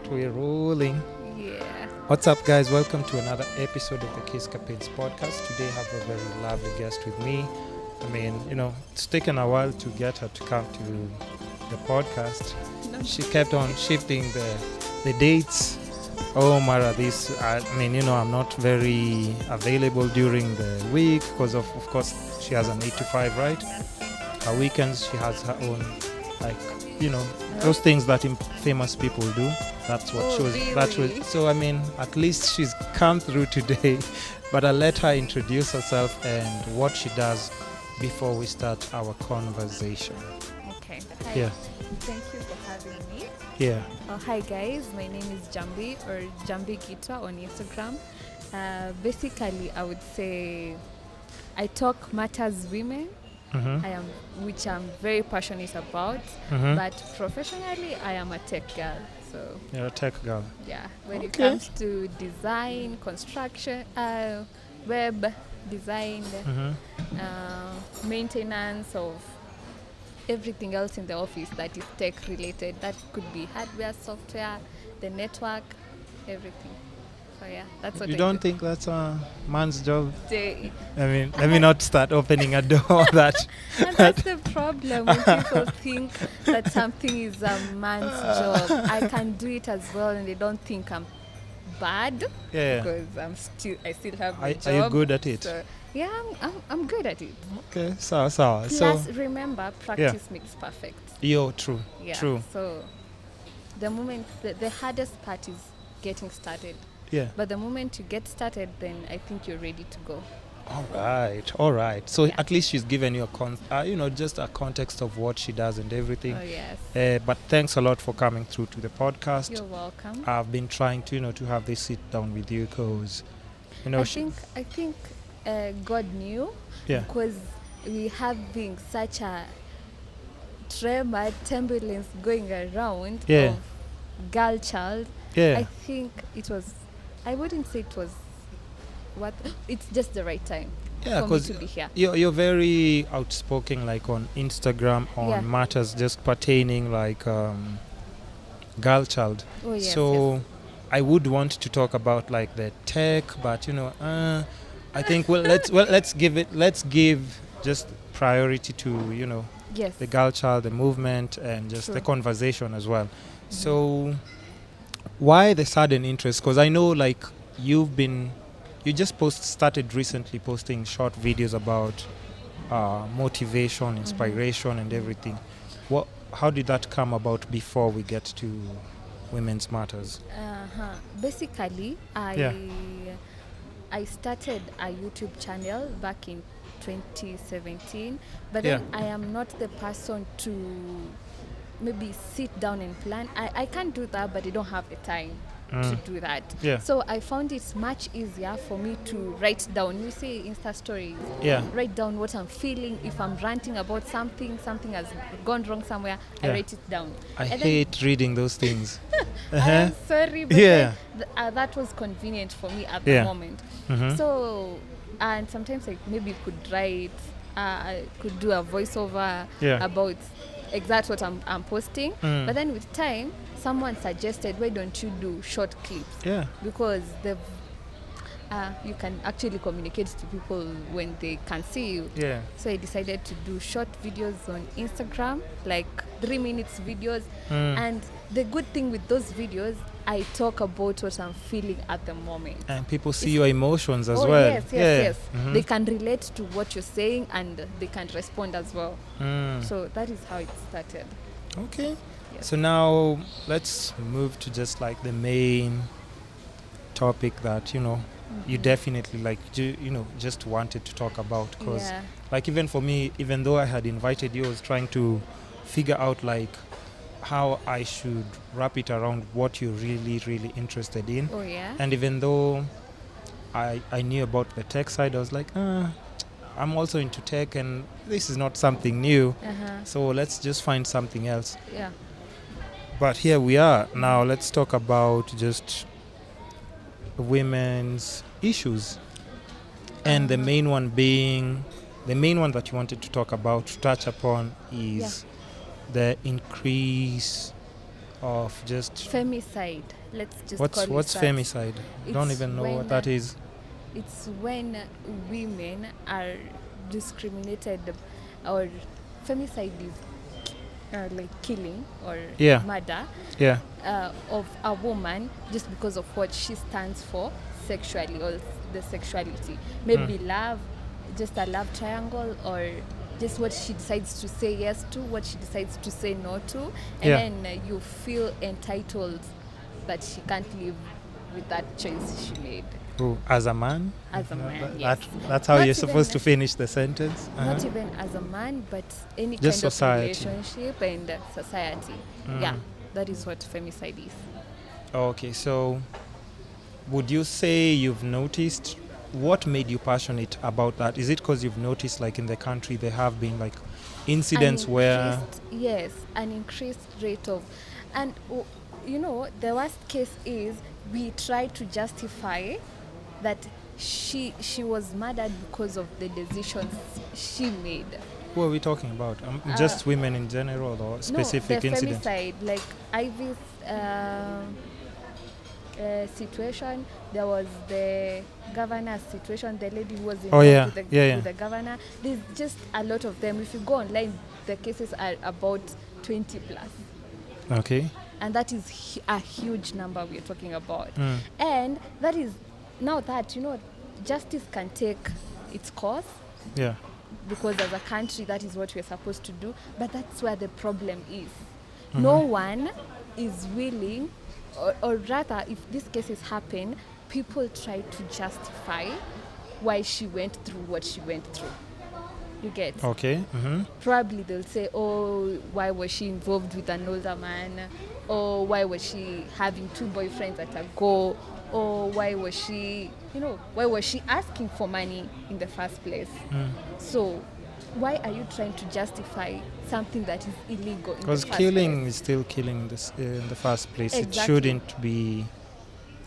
We're rolling. Yeah. What's up, guys? Welcome to another episode of the Kiss Capades podcast. Today, I have a very lovely guest with me. It's taken a while to get her to come to the podcast. She kept on shifting the dates. Oh, Mara, I'm not very available during the week because of course, she has an 8 to 5, right? Her weekends, she has her own, those things that famous people do. That's what she was. Really? That was. So at least she's come through today. But I'll let her introduce herself and what she does before we start our conversation. Okay. Hi. Yeah. Thank you for having me. Yeah. Hi guys, my name is Njambi or Njambi Giitwa on Instagram. Basically, I would say I talk matters women. Mm-hmm. Which I'm very passionate about. Mm-hmm. But professionally, I am a tech girl. So You're a tech girl. yeah, when it Okay. comes to design, construction, web design, Mm-hmm. maintenance of everything else in the office that is tech related. That could be hardware, software, the network, everything. So yeah, that's what You I don't do. think that's a man's job? The- Let me not start opening a door that. and that's the problem when people think that something is a man's job. I can do it as well, and they don't think I'm bad Yeah. because I still have my Are job. you good at it? So, yeah, I'm good at it. Okay. So. Plus, remember, practice makes perfect. True. Yeah. True. So the moment the hardest part is getting started. Yeah. But the moment you get started, then I think you're ready to go. All right. So Yeah. at least she's given you just a context of what she does and everything. Oh yes. But thanks a lot for coming through to the podcast. You're welcome. I've been trying to have this sit down with you because, I think God knew yeah, because we having such a turbulence going around Yeah. of girl child. yeah, I think it was. I wouldn't say it was. What? It's just the right time yeah, for me because to be here. you're very outspoken, like on Instagram on Yeah. matters just pertaining like girl child. Oh yes. So yes. I would want to talk about like the tech, but I think let's give just priority to Yes. the girl child, the movement, and just the True. conversation as well. So why the sudden interest? Because I know like you just started recently posting short videos about motivation, inspiration, and everything. How did that come about before we get to Women's Matters? Basically, Yeah. I started a YouTube channel back in 2017, but Yeah. then I am not the person to maybe sit down and plan. I can do that, but I don't have the time to do that. Yeah. So I found it much easier for me to write down. You see Insta stories. Yeah. Write down what I'm feeling. If I'm ranting about something has gone wrong somewhere, I Yeah. write it down. I And then- hate reading those things. I'm sorry, but Yeah. then that was convenient for me at Yeah. the moment. Mhm. So, and sometimes I maybe could write, I could do a voiceover Yeah. about exact what I'm posting. Mm. But then with time, someone suggested, why don't you do short clips? Yeah. Because you can actually communicate to people when they can see you. Yeah. So I decided to do short videos on Instagram, like 3 minutes videos. And the good thing with those videos, I talk about what I'm feeling at the moment. And people see your emotions as oh, well. Yes. Mhm. They can relate to what you're saying and they can respond as well. Mm. So that is how it started. Okay. Yes. So now let's move to just like the main topic that you definitely just wanted to talk about, because Yeah. like even for me, even though I had invited you, I was trying to figure out like how I should wrap it around what you're really interested in. Oh, yeah. And even though I knew about the tech side, I was like, I'm also into tech and this is not something new. So let's just find something else. Yeah. But here we are. Now let's talk about just women's issues. And the main one that you wanted to talk about, to touch upon, is the increase of just Femicide. Let's just call it what's that. femicide? Don't It's even know when, what that is. It's when women are discriminated, or femicide is like killing or Yeah. murder Yeah. of a woman just because of what she stands for sexually, or the sexuality. Maybe love, just a love triangle, or just what she decides to say yes to, what she decides to say no to, and Yeah. then you feel entitled that she can't live with that choice she made. Who, as a man? As a man, That- yes. That's how Not you're supposed to even- finish the sentence. Not even as a man, but any Just kind society. of relationship and society. Yeah, that is what femicide is. Okay, so would you say you've noticed what made you passionate about that? Is it because you've noticed, like, in the country there have been like incidents where Yes, an increased rate of, and the worst case is we try to justify that she was murdered because of the decisions she made. who are we talking about? Just women in general or specific no, the incidents? femicide, like Ivy's situation. There was the governor's situation, the lady who was involved with the governor. There's just a lot of them. If you go online, the cases are about 20 plus. Okay. And that is a huge number we're talking about. And that is, now that, justice can take its course, Yeah. because as a country, that is what we're supposed to do. But that's where the problem is. No one is willing, or rather, if these cases happen, people try to justify why she went through what she went through. You get? Okay. Probably they'll say, oh, why was she involved with an older man? Or why was she having 2 boyfriends at a go? Or why was she asking for money in the first place? So why are you trying to justify something that is illegal in the Because first killing place? is still killing in the first place. Exactly. It shouldn't be,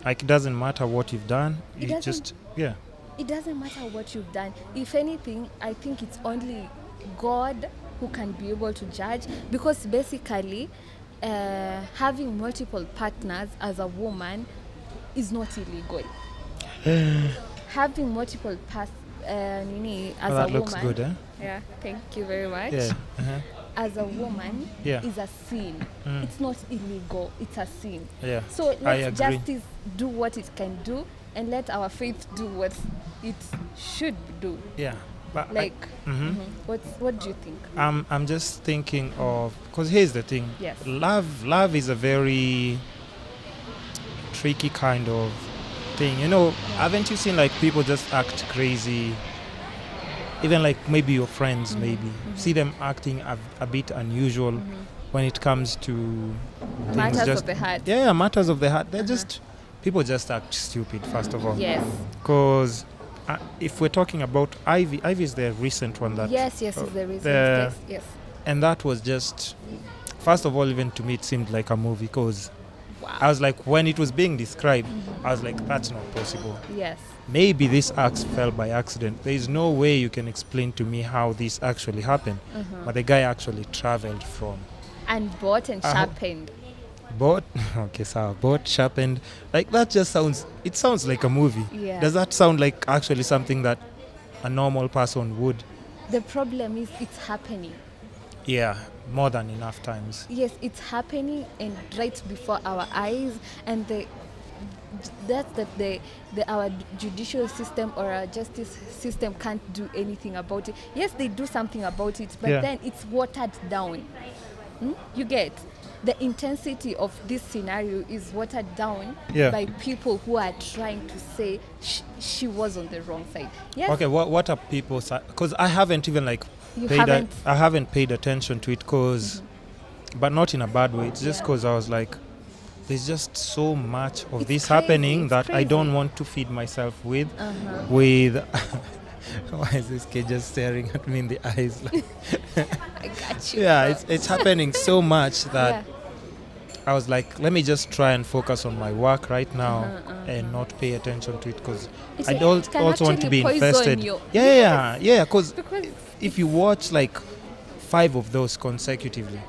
like, it doesn't matter what you've done. It You just, yeah. It doesn't matter what you've done. If anything, I think it's only God who can be able to judge, because basically having multiple partners as a woman is not illegal. Having multiple as Well, a that woman. looks good, eh? Yeah, thank you very much. Yeah. As a woman, Yeah. is a sin. It's not illegal, it's a sin. Yeah. So I let agree. justice do what it can do, and let our faith do what it should do. Yeah. But Like, what do you think? I'm just thinking of, because here's the thing. Yes. Love is a very tricky kind of thing. Haven't you seen, like, people just act crazy? Even like maybe your friends, see them acting a bit unusual when it comes to things Matters just of the heart. Yeah, matters of the heart. They're just, people just act stupid, first of all. Yes. Because if we're talking about Ivy is the recent one that. Yes, is the reason. the- Yes. And that was just, first of all, even to me, it seemed like a movie, because Wow. I was like, when it was being described, I was like, that's not possible. Yes. Maybe this axe fell by accident. There is no way you can explain to me how this actually happened. But the guy actually traveled from And bought and sharpened. boat. Okay, so boat, sharpened. Like, that just sounds like a movie. Yeah. Does that sound like actually something that a normal person would? The problem is it's happening. Yeah, more than enough times. Yes, it's happening, and right before our eyes, and our judicial system or our justice system can't do anything about it. Yes, they do something about it, but then it's watered down. You get? The intensity of this scenario is watered down by people who are trying to say she was on the wrong side. Yes. Okay, what are people? Because I haven't even I haven't paid attention to it, but not in a bad way. It's just because I was like, there's just so much of this happening that I don't want to feed myself with. Why is this kid just staring at me in the eyes? I got you. Yeah, it's happening so much that I was like, let me just try and focus on my work right now and not pay attention to it, because I don't also want to be invested. Yeah, because if you watch like 5 of those consecutively,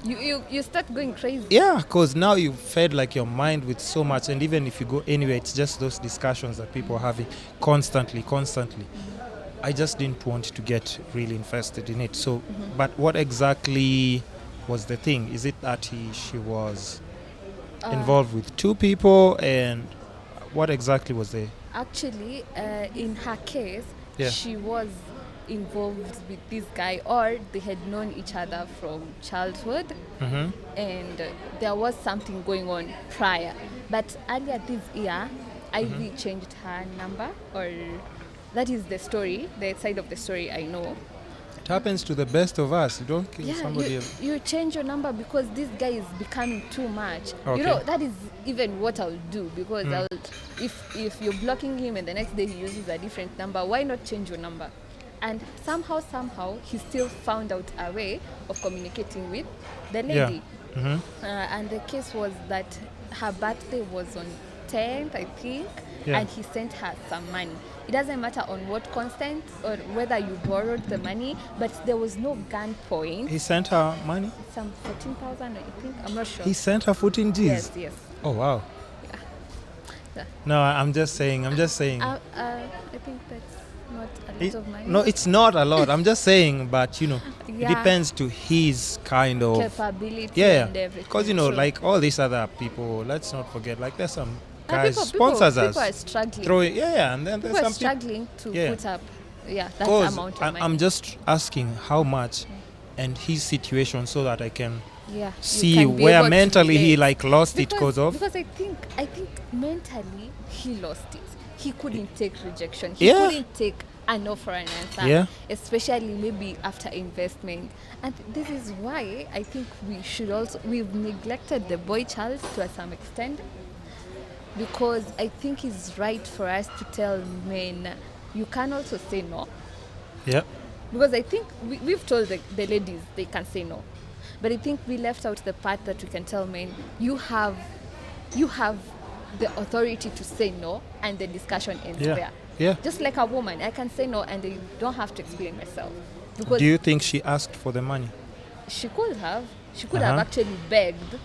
You start going crazy. Yeah, because now you fed like your mind with so much, and even if you go anywhere, it's just those discussions that people are having constantly. I just didn't want to get really invested in it. So, but what exactly was the thing? Is it that she was involved with two people, and what exactly was the? Actually, in her case, Yeah. she was involved with this guy, or they had known each other from childhood, Mm-hmm. and there was something going on prior. But earlier this year, Ivy changed her number, or that is the story, the side of the story I know. It happens to the best of us. You don't kill somebody. You change your number because this guy is becoming too much. Okay. You know, that is even what I'll do, because if you're blocking him and the next day he uses a different number, why not change your number? And somehow he still found out a way of communicating with the lady. And the case was that her birthday was on 10th, I think, and he sent her some money. It doesn't matter on what constant or whether you borrowed the money, but there was no gunpoint. He sent her money? Some 14,000, I think. I'm not sure. He sent her 14 Gs? Yes. Oh, wow. Yeah. No, I'm just saying. I think that's not a lot of money. No, it's not a lot. I'm just saying, but it Yeah. depends to his kind of Capability and everything. Because True. like all these other people, let's not forget, like there's some guys people sponsors people us. are struggling. And then there's People are some struggling to put up that Because amount of money. I'm just asking how much and his situation, so that I can you see can be where able to mentally he relate. like lost it because of. Because I think mentally he lost it. He couldn't take rejection. He Yeah. couldn't take a no for an answer. Yeah. Especially maybe after investment. And this is why I think we've neglected the boy child to some extent. Because I think it's right for us to tell men, you can also say no. Yeah. Because I think we've told the ladies they can say no. But I think we left out the part that we can tell men, you have the authority to say no, and the discussion ends there. Yeah. Just like a woman, I can say no and I don't have to explain myself. Because Do you think she asked for the money? she could have actually begged.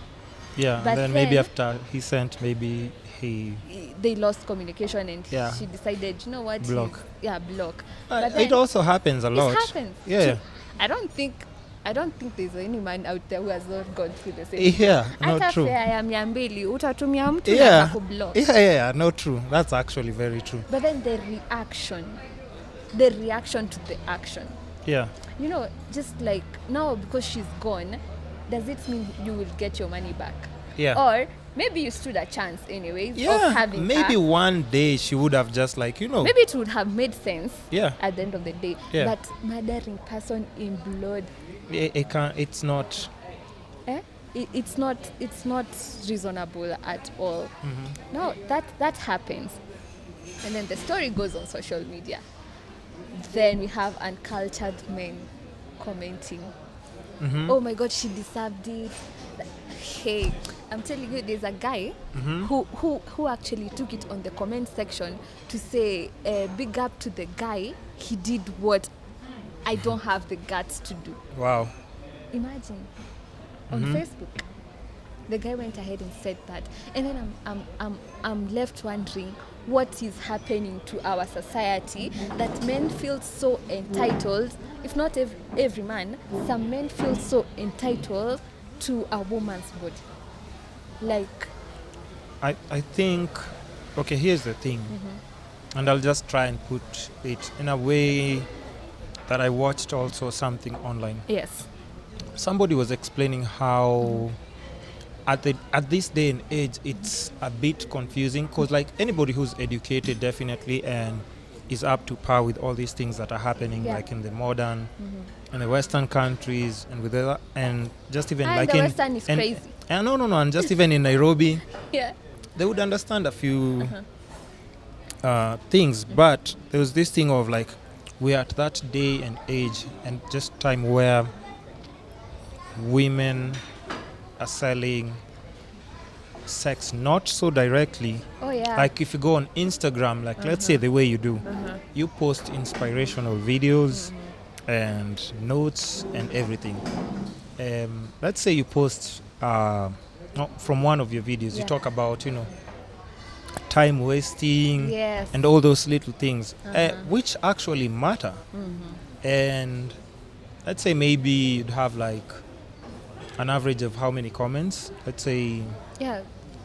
Yeah, But and then maybe then- after he sent, maybe he They lost communication and Yeah. she decided, you know what? Block. Block. it also happens a lot. It happens. Yeah. I don't think there's any man out there who has not gone through the same. Yeah, no, Hata true. fare ya 200 utatumia mtu na Yeah. akakublock. Yeah, no, true. That's actually very true. But then the reaction to the action. Yeah. You know, just like now because she's gone, does it mean you will get your money back? Yeah. Or maybe you stood a chance anyways of Yeah, having maybe her. one day she would have just like, Maybe it would have made sense Yeah. at the end of the day. Yeah. But murdering person in blood, it can't, it's not. it's not reasonable at all. Now that happens, and then the story goes on social media. Then we have uncultured men commenting, oh my god, she deserved it. Hey, I'm telling you, there's a guy who actually took it on the comment section to say, big up to the guy, he did what I don't have the guts to do. Wow. Imagine, on Facebook, the guy went ahead and said that, and then I'm left wondering what is happening to our society that men feel so entitled. If not every man, some men feel so entitled to a woman's body. Like, I think, okay, here's the thing, and I'll just try and put it in a way that I watched also something online. yes, Somebody was explaining how at this day and age it's a bit confusing, because like anybody who's educated definitely and is up to par with all these things that are happening, like in the modern and the Western countries, and with the, and just even like the in Western is and, crazy. and no, and just even in Nairobi, Yeah. they would understand a few things. But there was this thing of like, we're at that day and age and just time where women are selling sex, not so directly. Oh yeah. Like if you go on Instagram, like let's say the way you do, you post inspirational videos and notes and everything. let's say you post from one of your videos, you talk about, time wasting Yes. and all those little things, which actually matter. Mm-hmm. And let's say maybe you'd have like an average of how many comments? Let's say Yeah,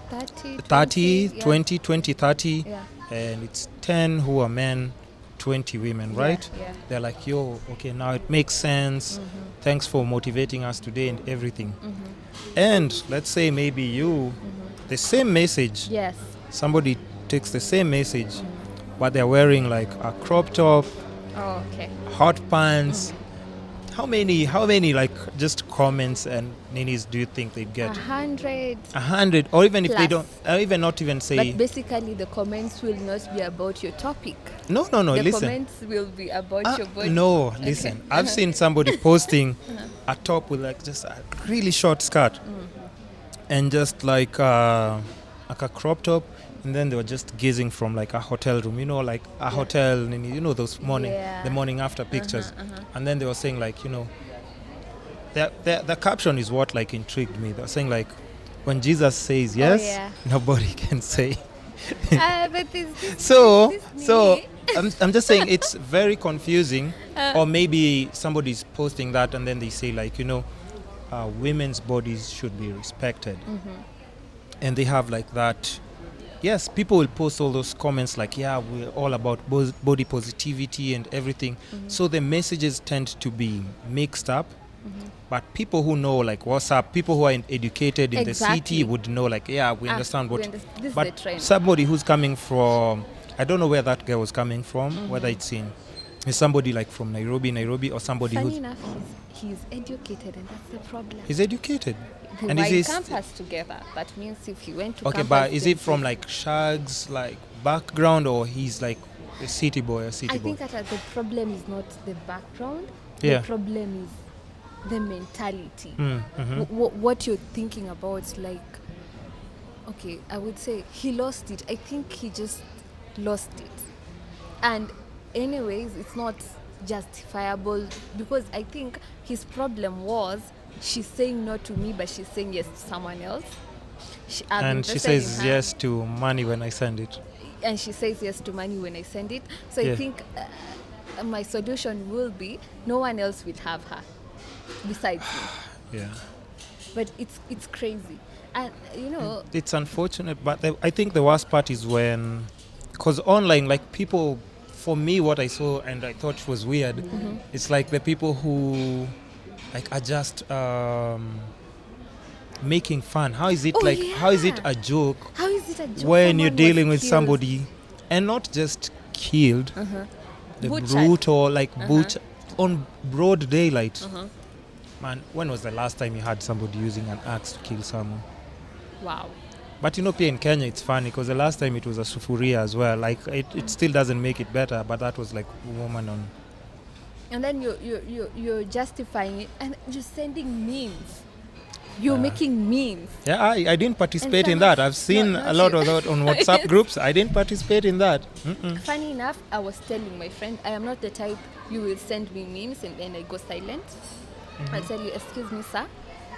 30, 30, 20, 20, 30, yeah. and it's 10 who are men, 20 women, right? Yeah. They're like, yo, okay, now it makes sense. Mm-hmm. Thanks for motivating us today and everything. Mm-hmm. And let's say maybe you, the same message, Yes. somebody takes the same message, but they're wearing like a crop top, Oh, okay. hot pants. How many like just comments and ninis do you think they get? 100. 100, or even if they Plus. don't, or even not even say. But basically, the comments will not be about your topic. No, The listen. comments will be about your body. No, listen. I've seen somebody posting a top with like just a really short skirt and just like a crop top, and then they were just gazing from like a hotel room, like a hotel, those the morning after pictures, and then they were saying like, the caption is what like intrigued me. They were saying like, when Jesus says yes, nobody can say. But this So me. I'm just saying it's very confusing. Or maybe somebody's posting that and then they say like, women's bodies should be respected. And they have like that. Yes, people will post all those comments like, yeah, we're all about body positivity and everything. So the messages tend to be mixed up. But people who know like what's up, people who are educated in the city would know like, yeah, we understand what. This But is the trend. somebody who's coming from, I don't know where that girl was coming from, whether it's somebody like from Nairobi, or somebody Funny who's enough, he's educated, and that's the problem. he's educated. And Why is campus together? That means if he went to okay, campus, but is then it from like Shag's like background, or he's like a city boy? I think that the problem is not the background. Yeah. The problem is the mentality. What you're thinking about, like, okay, I would say he lost it. I think he just lost it. And anyways, it's not justifiable, because I think his problem was she's saying no to me, but she's saying yes to someone else. And she says yes to money when I send it. And she says yes to money when I send it. So I think my solution will be no one else will have her besides me. Yeah. But it's crazy. And it's unfortunate, but I think the worst part is when, because online, like people, for me, what I saw and I thought was weird, it's like the people who like are just making fun. How is it how is it a joke? How is it a joke when you're someone dealing was with killed? somebody, and not just killed, the Butchered. brute or like butcher on broad daylight. Man, when was the last time you had somebody using an axe to kill someone? Wow. But here in Kenya, it's funny because the last time it was a sufuria as well. Like it still doesn't make it better, but that was like a woman on. And then you're justifying it, and you're sending memes. You're making memes. Yeah, I didn't participate in that. I've seen a lot of that on WhatsApp groups. I didn't participate in that. Funny enough, I was telling my friend, I am not the type you will send me memes and then I go silent. I'll tell you, excuse me, sir,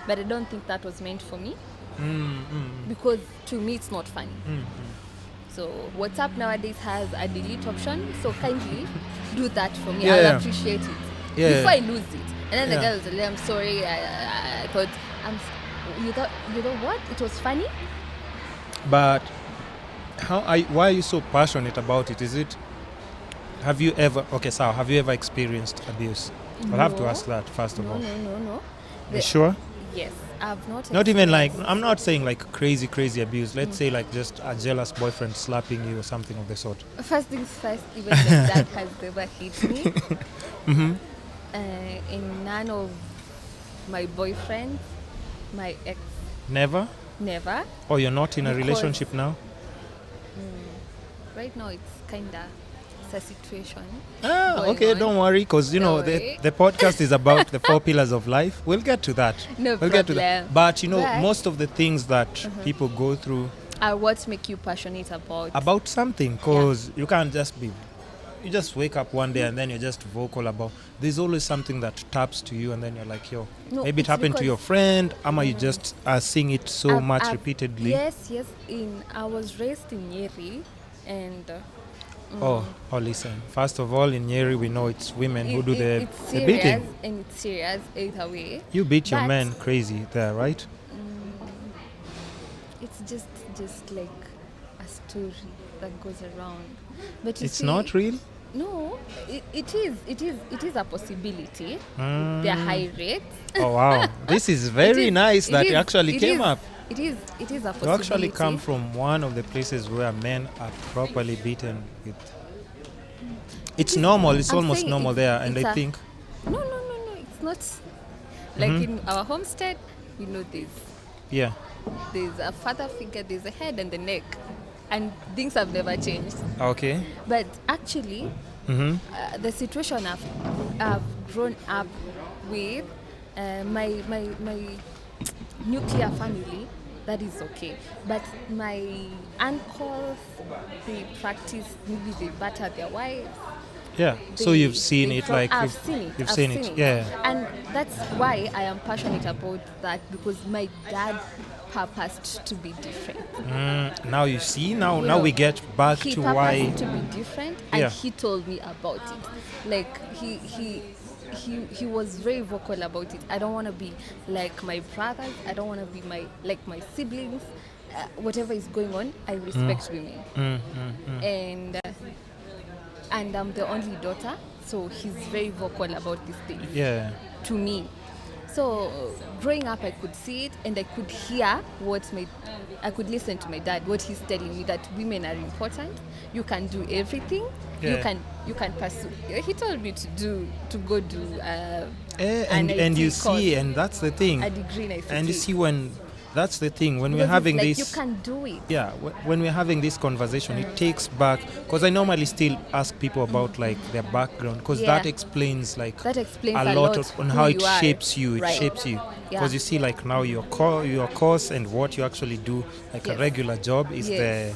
but I don't think that was meant for me. Because to me, it's not funny. So WhatsApp nowadays has a delete option, so kindly do that for me. I'll appreciate it before I lose it. And then the girl will say, I'm sorry, I thought, you know what? It was funny. But why are you so passionate about it? Have you ever experienced abuse? I'll have to ask that first of all. No. You sure? Yes, I've not. Not even like, I'm not saying like crazy abuse. Let's say like just a jealous boyfriend slapping you or something of the sort. First things first, even my dad has never hit me. In none of my boyfriends, my ex. Never? Never. Or you're not in a relationship now? Right now it's kinda a situation. Okay, don't worry, because the podcast is about the 4 pillars of life. We'll get to that. No we'll problem. Get to that. But most of the things that people go through are what make you passionate about something, because you can't just be you just wake up one day and then you're just vocal about. There's always something that taps to you, and then you're like, yo, No, maybe it it's happened to because- your friend. Ama you just are seeing it so much I've- repeatedly. Yes. I was raised in Nyeri, and Oh, listen. First of all, in Nyeri, we know it's women who do the it's the serious, beating. and it's serious either way. You beat your But- man crazy there, right? It's just like a story that goes around. But you It's see, not real. No, it is a possibility. Mm. There are high rates. Oh wow, this is very nice that it actually came up. It is a possibility. You actually come from one of the places where men are properly beaten with. It's normal. It's I'm almost saying normal there, and it's I a- think. No, it's not. Like Mm-hmm. in our homestead, we know Yeah. there's a father figure, there's a head and the neck, and things have never changed. Okay. But actually, Mm-hmm. the situation I've grown up with, my nuclear family, that is okay. But my uncles, they practice, maybe they batter their wives. Yeah. So you've seen it, like I've seen it. you've I've seen it. Yeah. And that's why I am passionate about that, because my dad purposed to be different. Now you see. Now You now know, we get back He to purposed why. to be different, and Yeah. he told me about it. Like he was very vocal about it. I don't want to be like my brothers. I don't want to be like my siblings. Whatever is going on, I respect women. And I'm the only daughter, so he's very vocal about this thing Yeah. to me. So growing up, I could see it, and I could hear I could listen to my dad, what he's telling me, that women are important. You can do everything. Yeah. You can pursue. He told me to go do And IT you course, see, and that's the thing. a degree in ICT. And you see, when that's the thing, when we're Because it's having like, this. you can do it. Yeah, when we're having this conversation, it takes back, because I normally still ask people about like their background, because Yeah. that explains like That explains a lot of, on who how it you are. shapes you. It Right. shapes you, Yeah. because you see, like now your course and what you actually do, like a Yes. regular job, is Yes.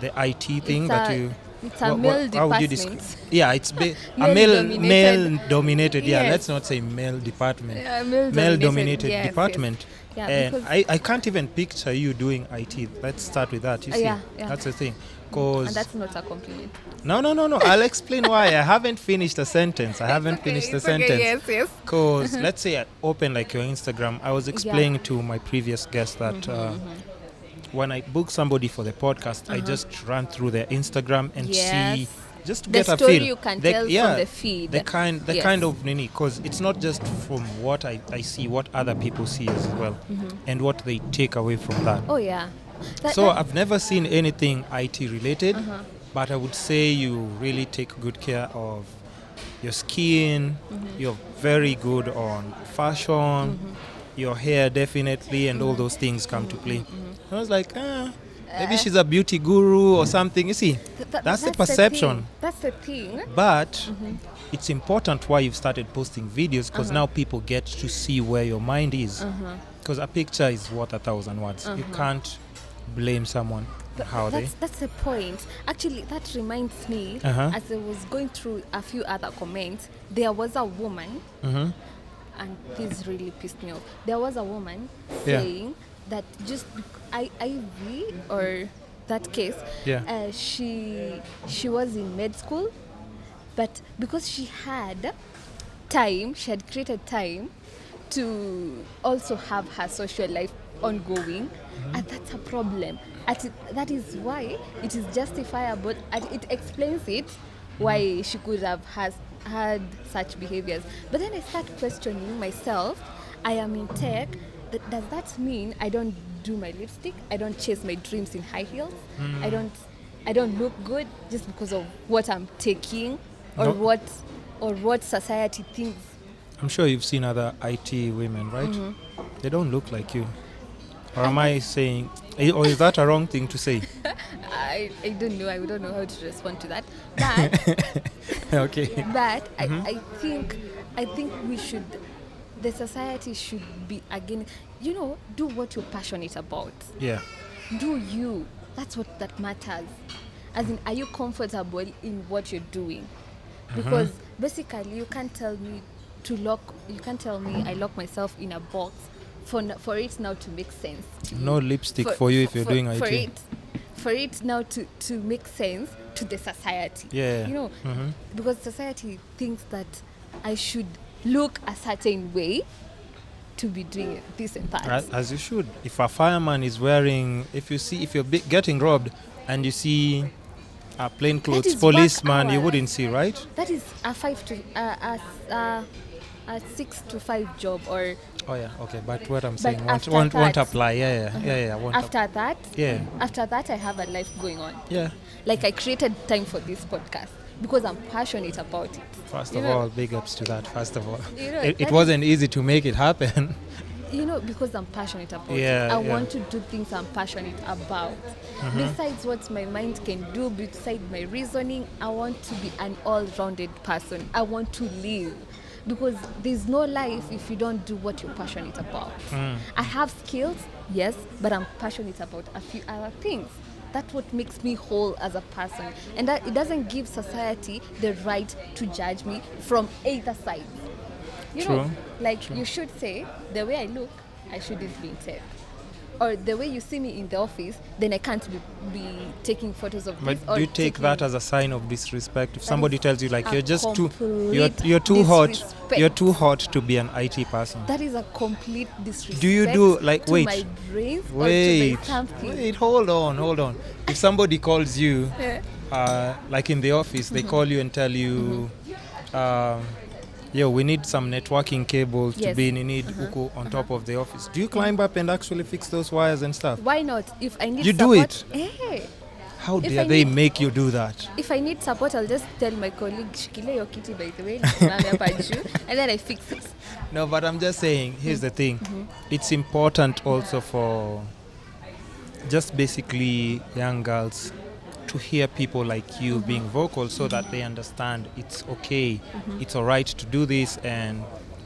the IT thing It's that a- you. It's a male how would you department. Yeah, it's a Male-dominated. male dominated. Yeah, Yes. let's not say male department. Yeah, Male dominated yes, department. yes. Yeah, And because- I can't even picture you doing IT. Let's start with that. You see, Yeah. that's the thing. And Cause that's not a compliment. no. I'll explain why. I haven't finished the sentence. I haven't finished the sentence. Yes. Cause let's say I open like your Instagram. I was explaining to my previous guest that when I book somebody for the podcast, I just run through their Instagram and Yes. see, just to The get a story feel. you can tell from the feed. The kind Yes. of nini, because it's not just from what I see, what other people see as well, and what they take away from that. Oh yeah. So I've never seen anything IT related, but I would say you really take good care of your skin. You're very good on fashion. Your hair definitely, and all those things come to play. I was like, maybe she's a beauty guru or something. You see, that's the perception. That's the thing. But it's important why you've started posting videos, because now people get to see where your mind is. Because a picture is worth 1,000 words. You can't blame someone how they. That's the point. Actually, that reminds me, as I was going through a few other comments, there was a woman, and this really pissed me off. There was a woman Yeah. saying that just Ivy, or that case, Yeah. she was in med school, but because she had time, she had created time to also have her social life ongoing, and that's a problem. That is why it is justifiable, and it explains it why she could have had such behaviors. But then I start questioning myself. I am in tech. Does that mean I don't do my lipstick? I don't chase my dreams in high heels? I don't look good just because of what I'm taking, or No. what society thinks. I'm sure you've seen other IT women, right? They don't look like you. Or am I saying, or is that a wrong thing to say? I don't know. I don't know how to respond to that. But Okay. but I think we should. The society should be, again, do what you're passionate about. Yeah. Do you. That's what that matters. As in, are you comfortable in what you're doing? Because basically you can't tell me I lock myself in a box for it now to make sense to No you. lipstick for you if you're doing IT. For it now to make sense to the society. Yeah. You know, because society thinks that I should look a certain way to be doing this and that. As you should. If a fireman is wearing, if you're getting robbed and you see a plainclothes is work policeman, you hours. wouldn't see, right? That is a 6 to 5 job, or Oh yeah, okay. But what I'm But saying after won't that- apply. Yeah. Won't after that, Yeah. after that I have a life going on. Yeah. Like I created time for this podcast because I'm passionate about it. First You of know- all, big ups to that. First of all, You know, it that wasn't easy to make it happen. Because I'm passionate about Yeah, it. I yeah. want to do things I'm passionate about. Besides what my mind can do, besides my reasoning, I want to be an all-rounded person. I want to live. Because there's no life if you don't do what you're passionate about. I have skills, yes, but I'm passionate about a few other things. That's what makes me whole as a person. And that it doesn't give society the right to judge me from either side. You know, True. like you should say, the way I look, I shouldn't be in tech. Or the way you see me in the office, then I can't be taking photos of But this. Or do you take taking- that as a sign of disrespect? If That somebody is tells you like a you're just too complete you're too hot, disrespect. you're too hot to be an IT person. That is a complete disrespect. Do you do, like, to wait, my brains or to Wait, my something? wait, hold on. If somebody calls you, like in the office, they call you and tell you, yo, we need some networking cables to Yes. be in uko on top of the office. Do you climb up and actually fix those wires and stuff? Why not? If I need You do support, How If dare I they need- make you do that? if I need support, I'll just tell my colleague, shikilia your kitty by the way, nisimame hapa juu, and then I fix it. No, but I'm just saying, here's the thing. It's important also for just basically young girls to hear people like you being vocal so that they understand it's okay, it's all right to do this, and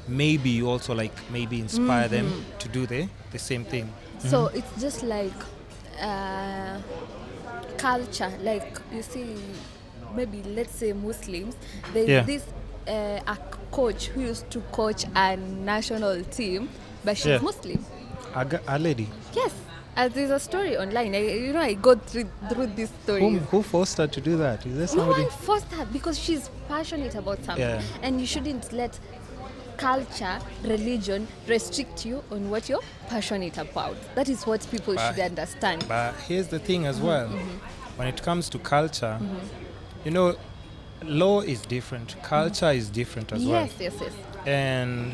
maybe you also maybe inspire them to do the same thing. So it's just like culture. Like you see, maybe let's say Muslims. There's Yeah. this a coach who used to coach a national team, but she's Yeah. Muslim. A lady. Yes, there's a story online. I go through this story. Who forced her to do that? Is there No somebody? one forced her because she's passionate about something, Yeah. and you shouldn't let culture, religion restrict you on what you're passionate about. That is what people But- should understand. But here's the thing as well. When it comes to culture, law is different. Culture is different as well. Yes. And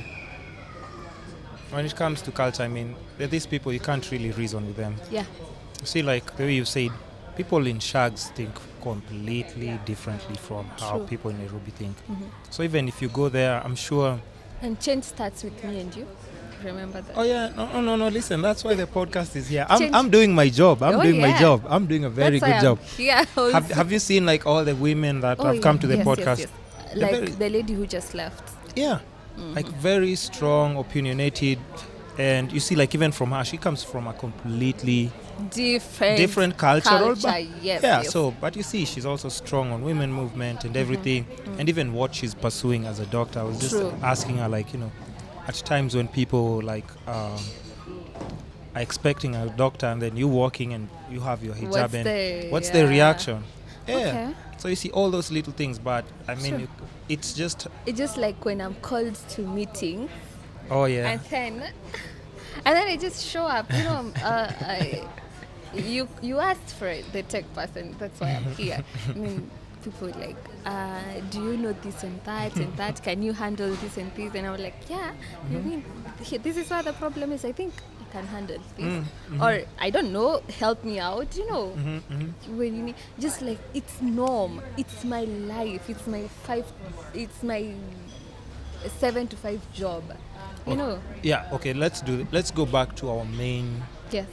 when it comes to culture, I mean, there are these people you can't really reason with them. Yeah. See, like the way you said, people in Shags think completely differently from how True. people in Nairobi think. So even if you go there, I'm sure. And change starts with me and you. Remember that. Oh yeah, no. Listen, that's why the podcast is here. Change- I'm doing my job. I'm Oh, doing my yeah. job. I'm doing a very That's good why job. I'm here also. Have you seen like all the women that Oh, have come yeah. to the Yes, podcast? yes. They're Like very- the lady who just left. Yeah, like very strong, opinionated, and you see, like even from her, she comes from a completely different cultural Yes. yeah. yes. So, but you see, she's also strong on women movement and everything, and even what she's pursuing as a doctor. I was just True. asking her, like, at times when people are expecting a doctor, and then you walking and you have your hijab, what's the reaction? Yeah. Okay. So you see all those little things, but I mean, Sure. it's just It's just like when I'm called to meeting, oh yeah. and then I just show up. You asked for it, the tech person. That's why I'm here. I mean, people like, do you know this and that and that? Can you handle this and this? And I was like, yeah. You mean this is where the problem is? I think I can handle this, or I don't know. Help me out. When you need, just like it's norm. It's my life. It's my 7 to 5 job. Yeah, okay, let's go back to our main Yes.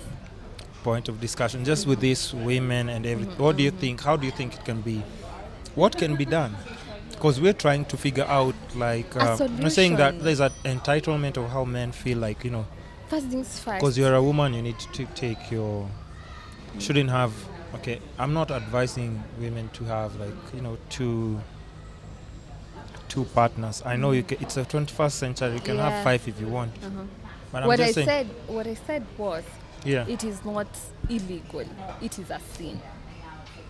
point of discussion, just with these women and everything. What do you think? How do you think it can be? What can be done? Because we're trying to figure out, like, I'm saying that solution. there's an entitlement of how men feel like, First things first. because you're a woman, you need to take shouldn't have Okay, I'm not advising women to have like, two partners. I know it's a 21st century. You can have 5 if you want. But I'm What just saying. what I said was, Yeah. it is not illegal. It is a sin.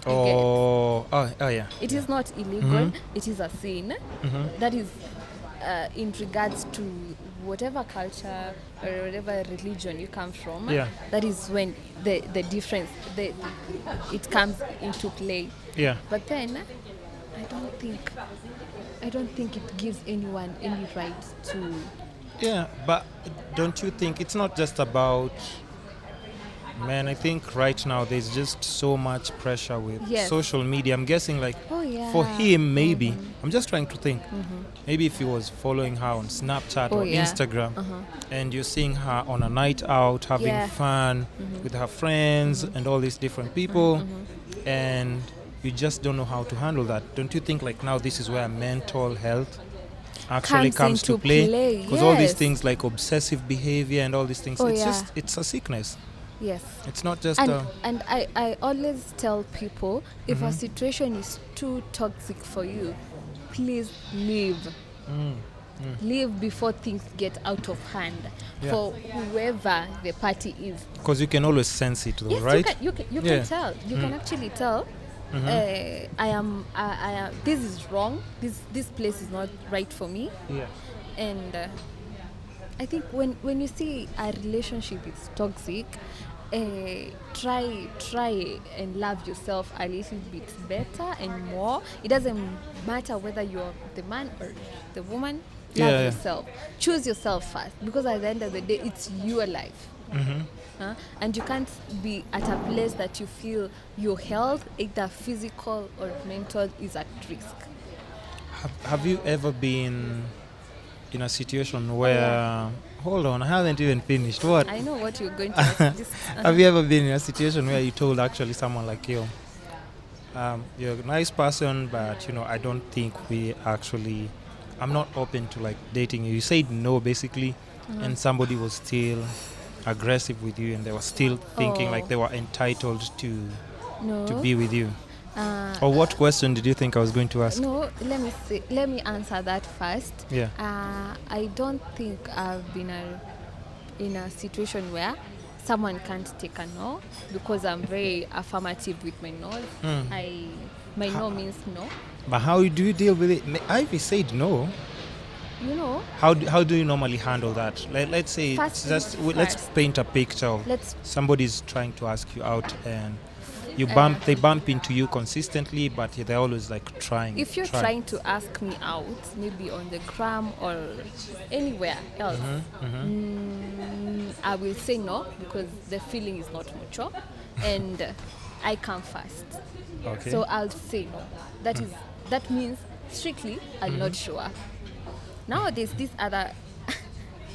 Yeah. It is not illegal. It is a sin. That is in regards to whatever culture or whatever religion you come from. Yeah. That is when the difference it comes into play. Yeah. But then I don't think it gives anyone any right to. Yeah, but don't you think it's not just about man? I think right now there's just so much pressure with social media. I'm guessing like for him maybe I'm just trying to think maybe if he was following her on Snapchat or Instagram and you're seeing her on a night out having fun with her friends and all these different people and you just don't know how to handle that. Don't you think like now this is where mental health actually comes to play? Because all these things like obsessive behavior and all these things, it's a sickness. Yes. It's not just and I always tell people, if a situation is too toxic for you, please leave. Leave before things get out of hand for whoever the party is. Because you can always sense it though, right? You can tell. You can actually tell. I am this is wrong. This place is not right for me. Yeah. And I think when you see a relationship is toxic, try and love yourself a little bit better and more. It doesn't matter whether you're the man or the woman. Love yourself. Choose yourself first, because at the end of the day, it's your life. And you can't be at a place that you feel your health, either physical or mental, is at risk. Have you ever been in a situation where hold on, I haven't even finished. What? I know what you're going to ask. Have you ever been in a situation where you told actually someone like you're a nice person, but I don't think I'm not open to like dating you. You said no basically, and somebody was still aggressive with you and they were still thinking like they were entitled to be with you. Or what question did you think I was going to ask? No, let me answer that first. Yeah. I don't think I've been in a situation where someone can't take a no, because I'm very affirmative with my no's. My no means no. But how do you deal with it? Ivy said no. How do you normally handle that? Let's say let's paint a picture of somebody's trying to ask you out and they bump into you consistently, but they're always like trying. If you're trying to ask me out, maybe on the gram or anywhere else, I will say no, because the feeling is not mature and I come first. Okay. So I'll say no. That means strictly I'll not show up. Now there's this other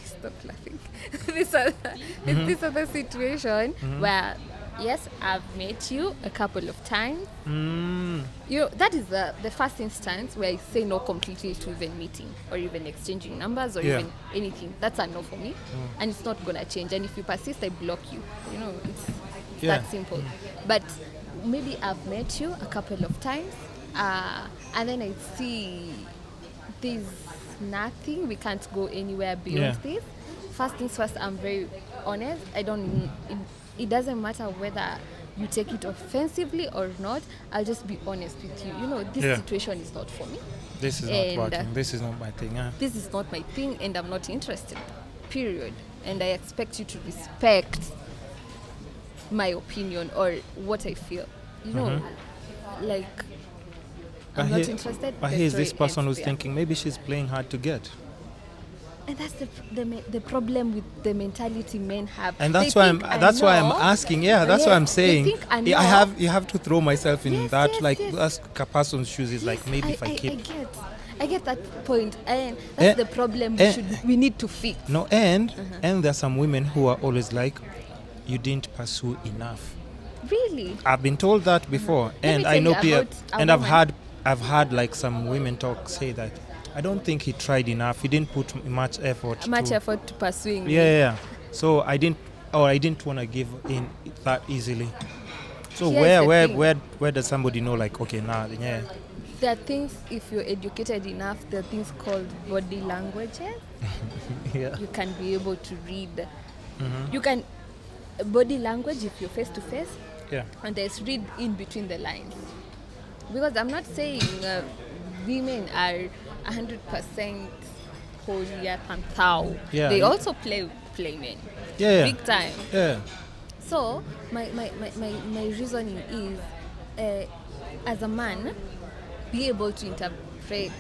stop laughing. This other situation where yes, I've met you a couple of times. That is the first instance where I say no completely to even meeting or even exchanging numbers or even anything. That's a no for me, and it's not gonna change. And if you persist, I block you. It's that simple. But maybe I've met you a couple of times, and then I see there's nothing. We can't go anywhere beyond this. First things first, I'm very honest. It doesn't matter whether you take it offensively or not. I'll just be honest with you. This situation is not for me. This is not working. This is not my thing. This is not my thing, and I'm not interested. Period. And I expect you to respect my opinion or what I feel. Like I'm not interested. But here's this person who's thinking maybe she's playing hard to get. And that's the problem with the mentality men have. And that's why I'm asking. Yeah, that's what I'm saying. You have to throw myself in that's a person's shoes. Is like maybe if I keep. I get that point, and that's the problem we need to fix. No, and there's some women who are always like, you didn't pursue enough. Really? I've been told that before, and I know people, and I've had like some women say that. I don't think he tried enough. He didn't put much effort to pursuing me. Yeah. So I didn't want to give in that easily. So Here's the thing. where does somebody know, like, okay, now, yeah. There are things, if you're educated enough, there are things called body languages. Yeah. You can be able to read. Mm-hmm. You can body language if you're face to face, Yeah. and there's read in between the lines. Because I'm not saying women are 100% holier than thou. Yeah. They also play men. Yeah. Big time. Yeah. So my reasoning is, as a man, be able to interpret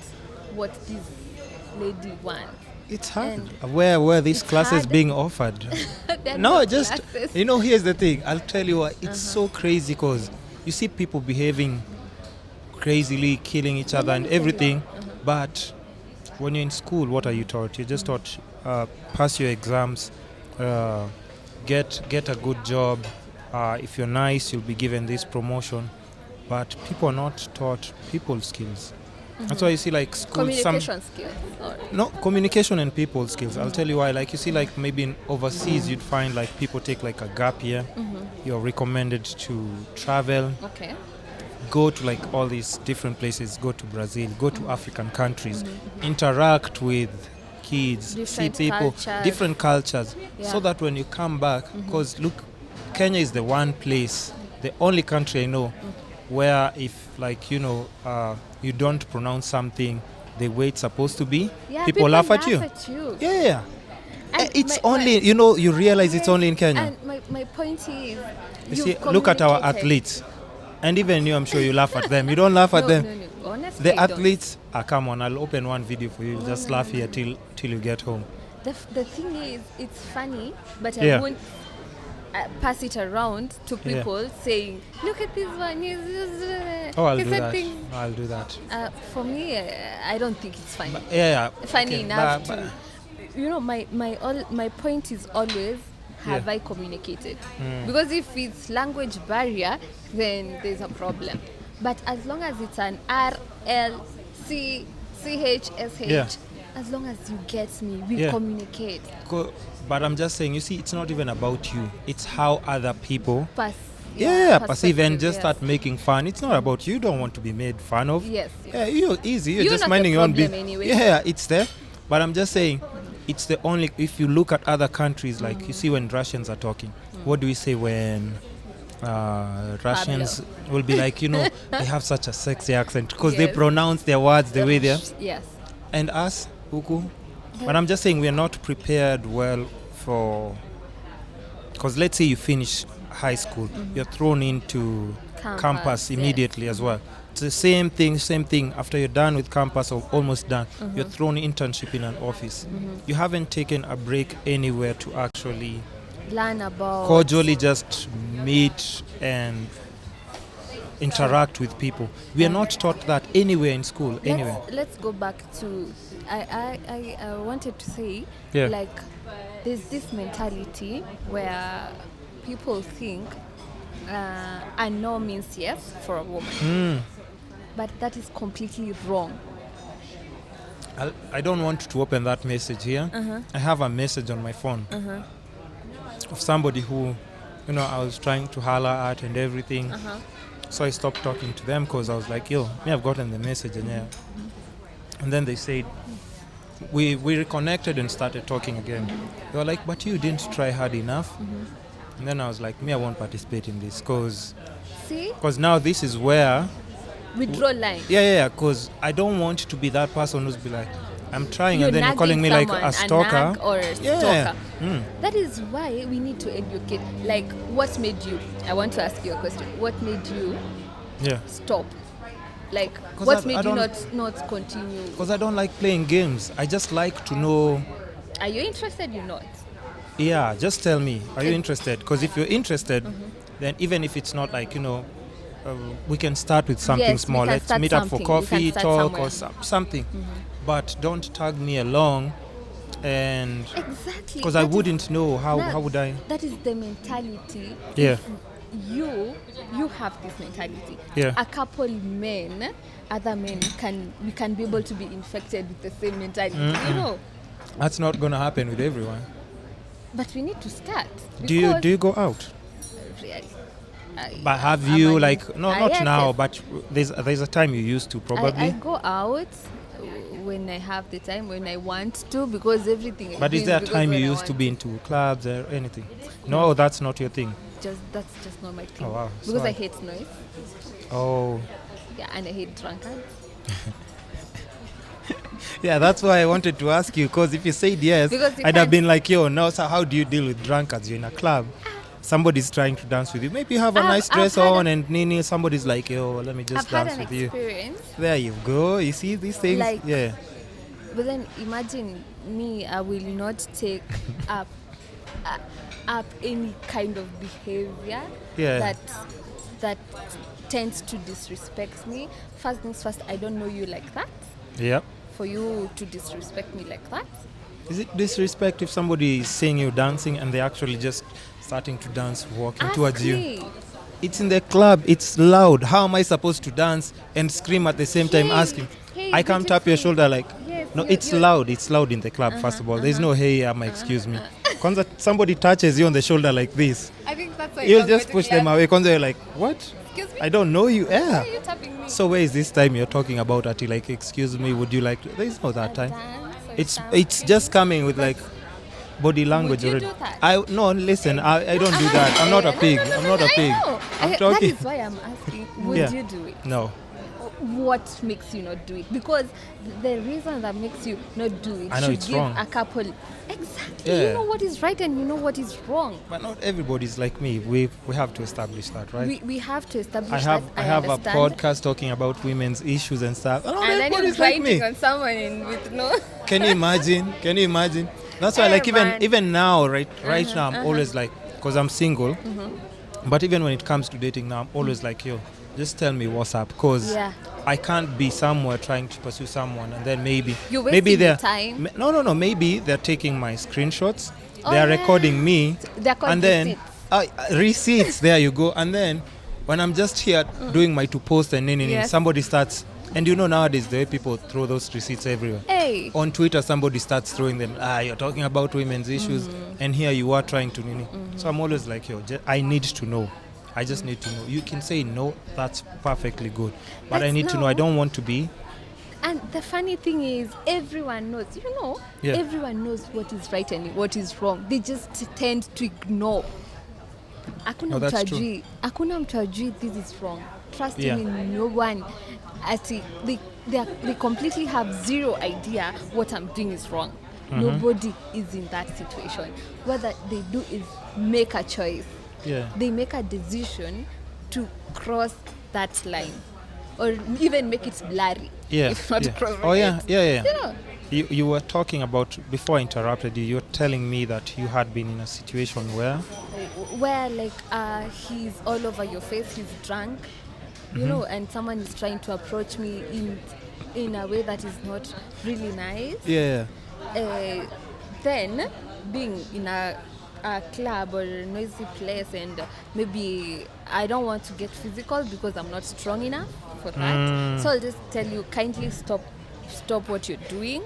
what this lady wants. It's hard. And Where these it's classes hard. being offered? They're No, not just, classes. here's the thing. I'll tell you what, it's so crazy because you see people behaving crazily, killing each other and everything. But when you're in school, what are you taught? You're just taught, pass your exams, get a good job. If you're nice, you'll be given this promotion. But people are not taught people skills. That's why you see, like, school, Communication skills. Or no, communication and people skills. I'll tell you why. Like, you see, like, maybe in overseas, you'd find, like, people take, like, a gap year. You're recommended to travel, okay. go to, like, all these different places, go to Brazil, go to African countries, interact with kids, Different see people, cultures. different cultures, Yeah. so that when you come back, because look, Kenya is the one place, the only country I know, where if, like, you don't pronounce something the way it's supposed to be, Yeah, people laugh at you. Yeah. And It's my- only, you realize it's only in Kenya. And my point is, You see, look at our athletes. And even you, I'm sure you laugh at them. You don't laugh at them. No. Honestly, The I don't. athletes, come on, I'll open one video for you. Just laugh here till you get home. The thing is, it's funny, but Yeah. I won't pass it around to Yeah. people saying, look at this one. Oh, I'll He do said that. things. I'll do that. For me, I don't think it's funny. Yeah. Funny okay, enough but- to, my point is always, have Yeah. I communicated? Because if it's language barrier, then there's a problem. But as long as it's an RLCCHSH, Yeah. as long as you get me, we Yeah. communicate. But I'm just saying, you see, it's not even about you. It's how other people perceive and perspective, just yes. start making fun. It's not about you. You don't want to be made fun of. Yes. Yeah, you're easy. You're You're just not minding the your own problem business. anyway. Yeah, it's there. But I'm just saying, it's the only. If you look at other countries, like you see when Russians are talking, what do we say when Russians will be like, they have such a sexy accent because they Yes. pronounce their words the way they are. Yes. And us, Huku. But I'm just saying we are not prepared well for. Because let's say you finish high school, you're thrown into campus yes. immediately as well. It's the same thing. After you're done with campus or almost done, you're thrown internship in an office. You haven't taken a break anywhere to actually Learn about. cordially just meet and interact with people. We are not taught that anywhere in school, anywhere. Let's go back to. I wanted to say, Yeah. like, there's this mentality where people think a no means yes for a woman, but that is completely wrong. I don't want to open that message here. I have a message on my phone of somebody who, I was trying to holler at and everything. So I stopped talking to them because I was like, I've gotten the message. And then they said, we reconnected and started talking again. They were like, but you didn't try hard enough. And then I was like, I won't participate in this because See, now this is where, we draw lines. because I don't want to be that person who's be like, I'm trying, You're and then you're calling me nagging like a someone, stalker. nag or a Yeah. stalker. That is why we need to educate. Like, what made you? I want to ask you a question. What made you Yeah. stop? Like, 'Cause what I made you don't- not continue? Because I don't like playing games. I just like to know. Are you interested? You're not. Yeah, just tell me. Are you interested? Because if you're interested, then even if it's not like, we can start with something Yes, we small. can Let's start meet up for something. We can coffee, start talk, or somewhere. something. But don't tag me along, and Exactly. because I That is- wouldn't know how would I? That is the mentality. Yeah. If you have this mentality. Yeah. A couple men, other men we can be able to be infected with the same mentality. That's not gonna happen with everyone. But we need to start. Do you go out? Really? But have I'm you an- like no, not yes, now, yes. but there's a time you used to probably. I go out when I have the time, when I want to, because everything I But do is there a because time you when I used to want be into clubs or anything? No, that's not your thing. That's just not my thing. Oh wow. Because I Sorry. hate noise. Oh. Yeah, and I hate drunkards. Yeah, that's why I wanted to ask you, because if you said yes, Because you I'd have can't- been like, yo, no, so how do you deal with drunkards? You're in a club, somebody's trying to dance with you. Maybe you have a I've- nice I've dress had on and Nini, somebody's like, yo, let me just I've had dance an with you. experience. There you go. You see these things? Like- Yeah. But then imagine me, I will not take up any kind of behavior Yeah. that tends to disrespect me. First things first, I don't know you like that. Yep. For you to disrespect me like that. Is it disrespect if somebody is seeing you dancing and they're actually just starting to dance, walking towards you? Me. It's in the club, it's loud. How am I supposed to dance and scream at the same time Hey, asking? hey, I can't tap your beautiful. shoulder like, Yes, no, you- it's you- loud. It's loud in the club, first of all. There's no, hey, excuse me. Kwanza, somebody touches you on the shoulder like this. I think that's why You just push them away. Kwanza, you're like, what? Excuse me? I don't know you. Why Yeah. are you tapping me? So where is this time you're talking about at? Like, excuse me, would you like to? There's no that time. Dance or It's something? just coming with like body language you already. do that? No, listen, I don't do that. I'm not a pig. I'm not a pig. I'm That talking. is why I'm asking, would Yeah. you do it? No. What makes you not do it? Because the reason that makes you not do it I know should it's give wrong. a couple. Exactly. Yeah. You know what is right and you know what is wrong. But not everybody's like me. We have to establish that, right? We have to establish I have that. I have a understand. podcast talking about women's issues and stuff. Not And then you're everybody's like grinding me. on someone with no. Can you imagine? Can you imagine? That's why, Hey, like, man. even now, right now, I'm always like, because I'm single. But even when it comes to dating now, I'm always like, yo, just tell me what's up, because Yeah. I can't be somewhere trying to pursue someone and then maybe You're maybe wasting they're your time. No, maybe they're taking my screenshots, Oh, they are yeah. recording me, They're called and then receipts. receipts. There you go. And then when I'm just here doing my to post and Yes. somebody starts, and you know nowadays the way people throw those receipts everywhere. Hey. On Twitter, somebody starts throwing them. You're talking about women's issues, and here you are trying to nini. So I'm always like, yo, I need to know. I just need to know. You can say no, that's perfectly good, but I Let's need to know. know. I don't want to be. And the funny thing is, everyone knows, Yeah. everyone knows what is right and what is wrong. They just tend to ignore. No, that's true. Hakuna mtu ajui this is wrong. Trust Yeah. me, no one. They completely have zero idea what I'm doing is wrong. Nobody is in that situation. What they do is make a choice. Yeah. They make a decision to cross that line, or even make it blurry. Yeah. If not yeah. cross Oh yeah, it. yeah. You know, You were talking about, before I interrupted you. You're telling me that you had been in a situation where. where like he's all over your face, he's drunk, you know, and someone is trying to approach me in a way that is not really nice. Yeah. Then being in a club or a noisy place, and maybe I don't want to get physical because I'm not strong enough for that. So I'll just tell you, kindly stop what you're doing.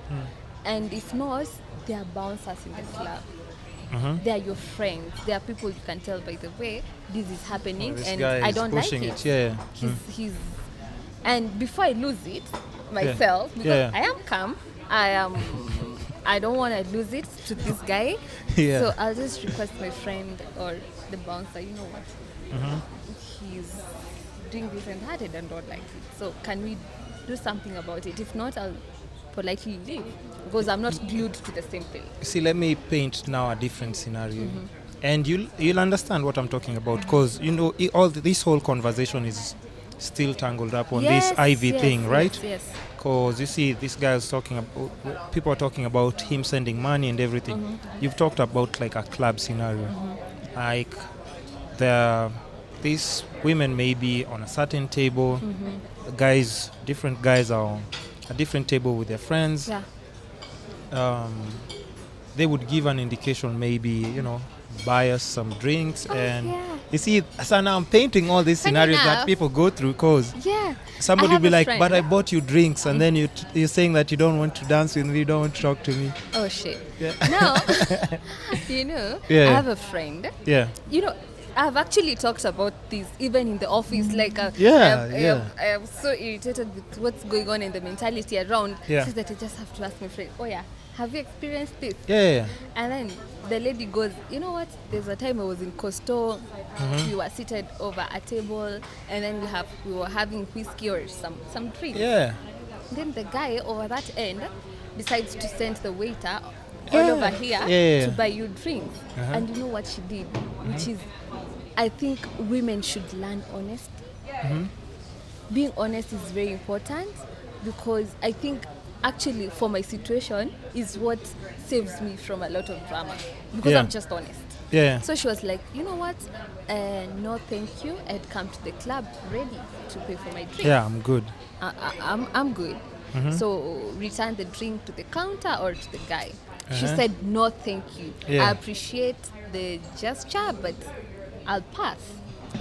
And if not, there are bouncers in the club. They are your friends. They are people you can tell by the way this is happening, This and guy I is don't like pushing it. Yeah. He's and before I lose it myself, because Yeah. I am calm, I don't want to lose it to this guy. Yeah. So I'll just request my friend or the bouncer, you know what, he's doing this and that, and I don't like it. So can we do something about it? If not, I'll politely leave, because I'm not glued to the same place. See, let me paint now a different scenario, and you'll understand what I'm talking about, because this whole conversation is still tangled up on this Ivy thing, right? Yes. Because you see, this guy is talking about, people are talking about him sending money and everything. You've talked about like a club scenario, like these women may be on a certain table, different guys are on a different table with their friends. Yeah. They would give an indication, maybe, buy us some drinks. And yeah. you see, so now I'm painting all these Funny scenarios that enough. people go through, because Yeah. somebody I will be have a like, friend. but I bought you drinks, and then you're saying that you don't want to dance with me, you don't want to talk to me. Oh shit. Yeah. No. Yeah. I have a friend. Yeah. I've actually talked about this even in the office. Like, I am so irritated with what's going on in the mentality around. Yeah. So that I just have to ask my friend, oh yeah, have you experienced this? Yeah. And then the lady goes, you know what? There's a time I was in Coastal. We were seated over a table, and then we were having whiskey or some drink. Yeah. Then the guy over that end decides to send the waiter all over here to buy you drinks. And you know what she did? Which is, I think women should learn honesty. Being honest is very important, because I think actually for my situation is what saves me from a lot of drama, because I'm just honest. Yeah. So she was like, you know what? No, thank you. I'd come to the club ready to pay for my drink. Yeah, I'm good. I'm good. So return the drink to the counter or to the guy. She said, no, thank you. Yeah. I appreciate the gesture, but I'll pass.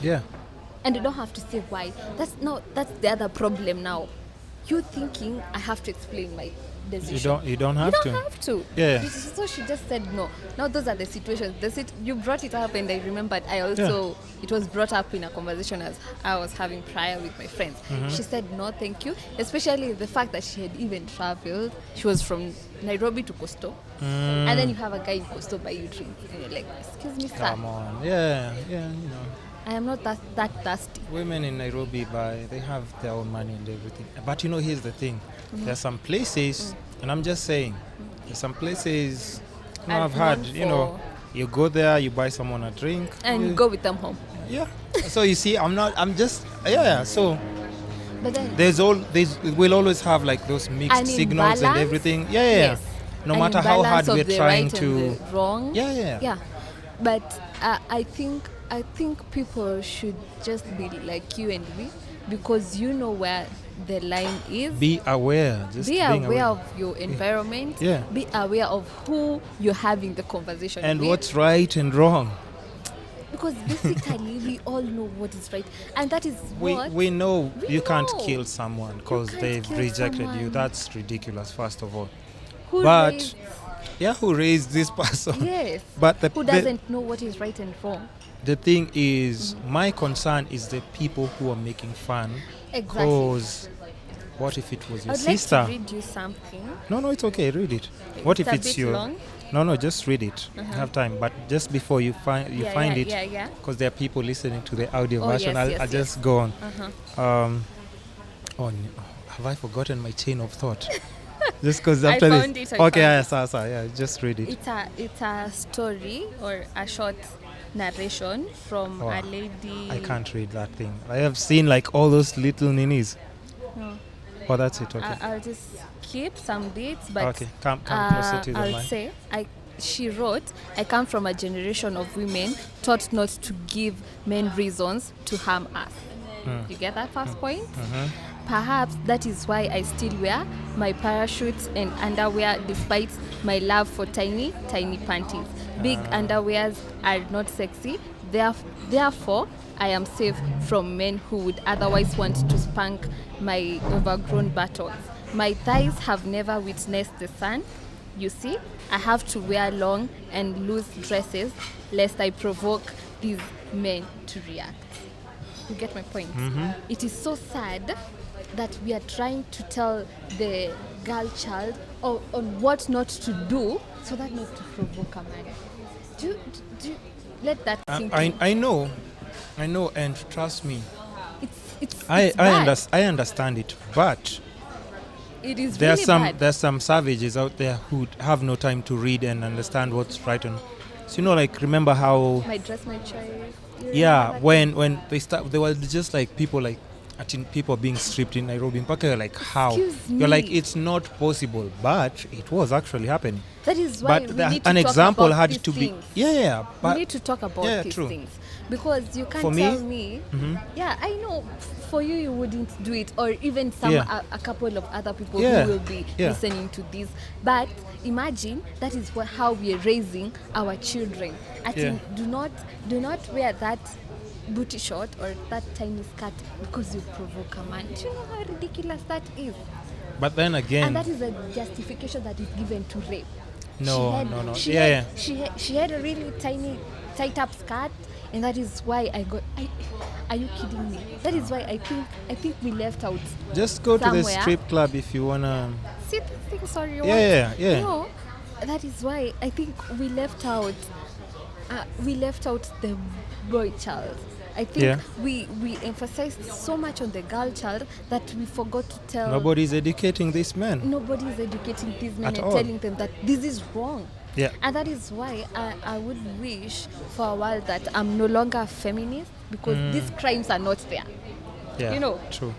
Yeah. And you don't have to say why. That's the other problem now. You thinking I have to explain my decision. You don't have to. Yeah. So she just said no. Now those are the situations. You brought it up, and I remembered it was brought up in a conversation as I was having prior with my friends. She said no, thank you. Especially the fact that she had even traveled. She was from Nairobi to Coastal. And then you have a guy in Coastal buy you drink. And you're like, excuse me, sir. Come on. Yeah, I am not that thirsty. Women in Nairobi they have their own money and everything. But here's the thing. There are some places, and I'm just saying, there's some places I've had, you go there, you buy someone a drink. And you go with them home. Yeah. So you see, so but then we'll always have like those mixed signals and everything. Yeah. Yes. No matter how hard we're trying right to and the wrong. Yeah. But I think people should just be like you and me, because you know where the line is. Be aware. Be aware of your environment. Yeah. Be aware of who you're having the conversation and with. What's right and wrong. Because basically we all know what is right, and that is what we know. You can't know. Kill someone because they've rejected you. That's ridiculous, first of all. Who raised this person? Yes. But who doesn't know what is right and wrong? The thing is, my concern is the people who are making fun. Exactly. Because what if it was your I'd sister? like to read you something. No, it's okay. Read it. What if it's your? Long? No, just read it. Have time, but just before you find it, because there are people listening to the audio version. I'll just go on. Have I forgotten my chain of thought? Just because after I found this. It, Okay, just read it. It's a story or a short narration from a lady. I can't read that thing. I have seen like all those little ninnies. No. Oh, that's it. Okay. I'll just keep some bits, but okay, come closer to the mic. I'll say she wrote, I come from a generation of women taught not to give men reasons to harm us. You get that first point? Perhaps that is why I still wear my parachutes and underwear despite my love for tiny panties. Big underwears are not sexy. Therefore, I am safe from men who would otherwise want to spank my overgrown buttocks. My thighs have never witnessed the sun. You see, I have to wear long and loose dresses lest I provoke these men to react. You get my point? It is so sad that we are trying to tell the girl child on what not to do so that not to provoke a man. Do you let that sink in? I know, and trust me, it's I bad. understand it, but it is really bad. There's some savages out there who have no time to read and understand what's right and so like remember how my dress, my choice. Yeah, when they start, they were just like people like. I think people being stripped in Nairobi. You're like, how? You're like, it's not possible, but it was actually happening. That is why we need to an talk example about had these to be. things. Yeah. But we need to talk about these things because you can't for tell me. Yeah, I know. For you wouldn't do it, or even a couple of other people who will be listening to this. But imagine that is how we are raising our children. I think do not wear that booty short or that tiny skirt because you provoke a man. Do you know how ridiculous that is? But then again, and that is a justification that is given to rape. No. She had a really tiny tight up skirt. And that is why are you kidding me? That is why I think we left out Just go to the somewhere. strip club if you wanna. See the thing, sorry, what? Yeah. No, that is why I think we left out the boy child. I think we emphasized so much on the girl child that we forgot to tell. Nobody's educating these men. Nobody is educating these men At and all. telling them that this is wrong. Yeah. And that is why I would wish for a while that I'm no longer a feminist, because these crimes are not there. Yeah. You know. True.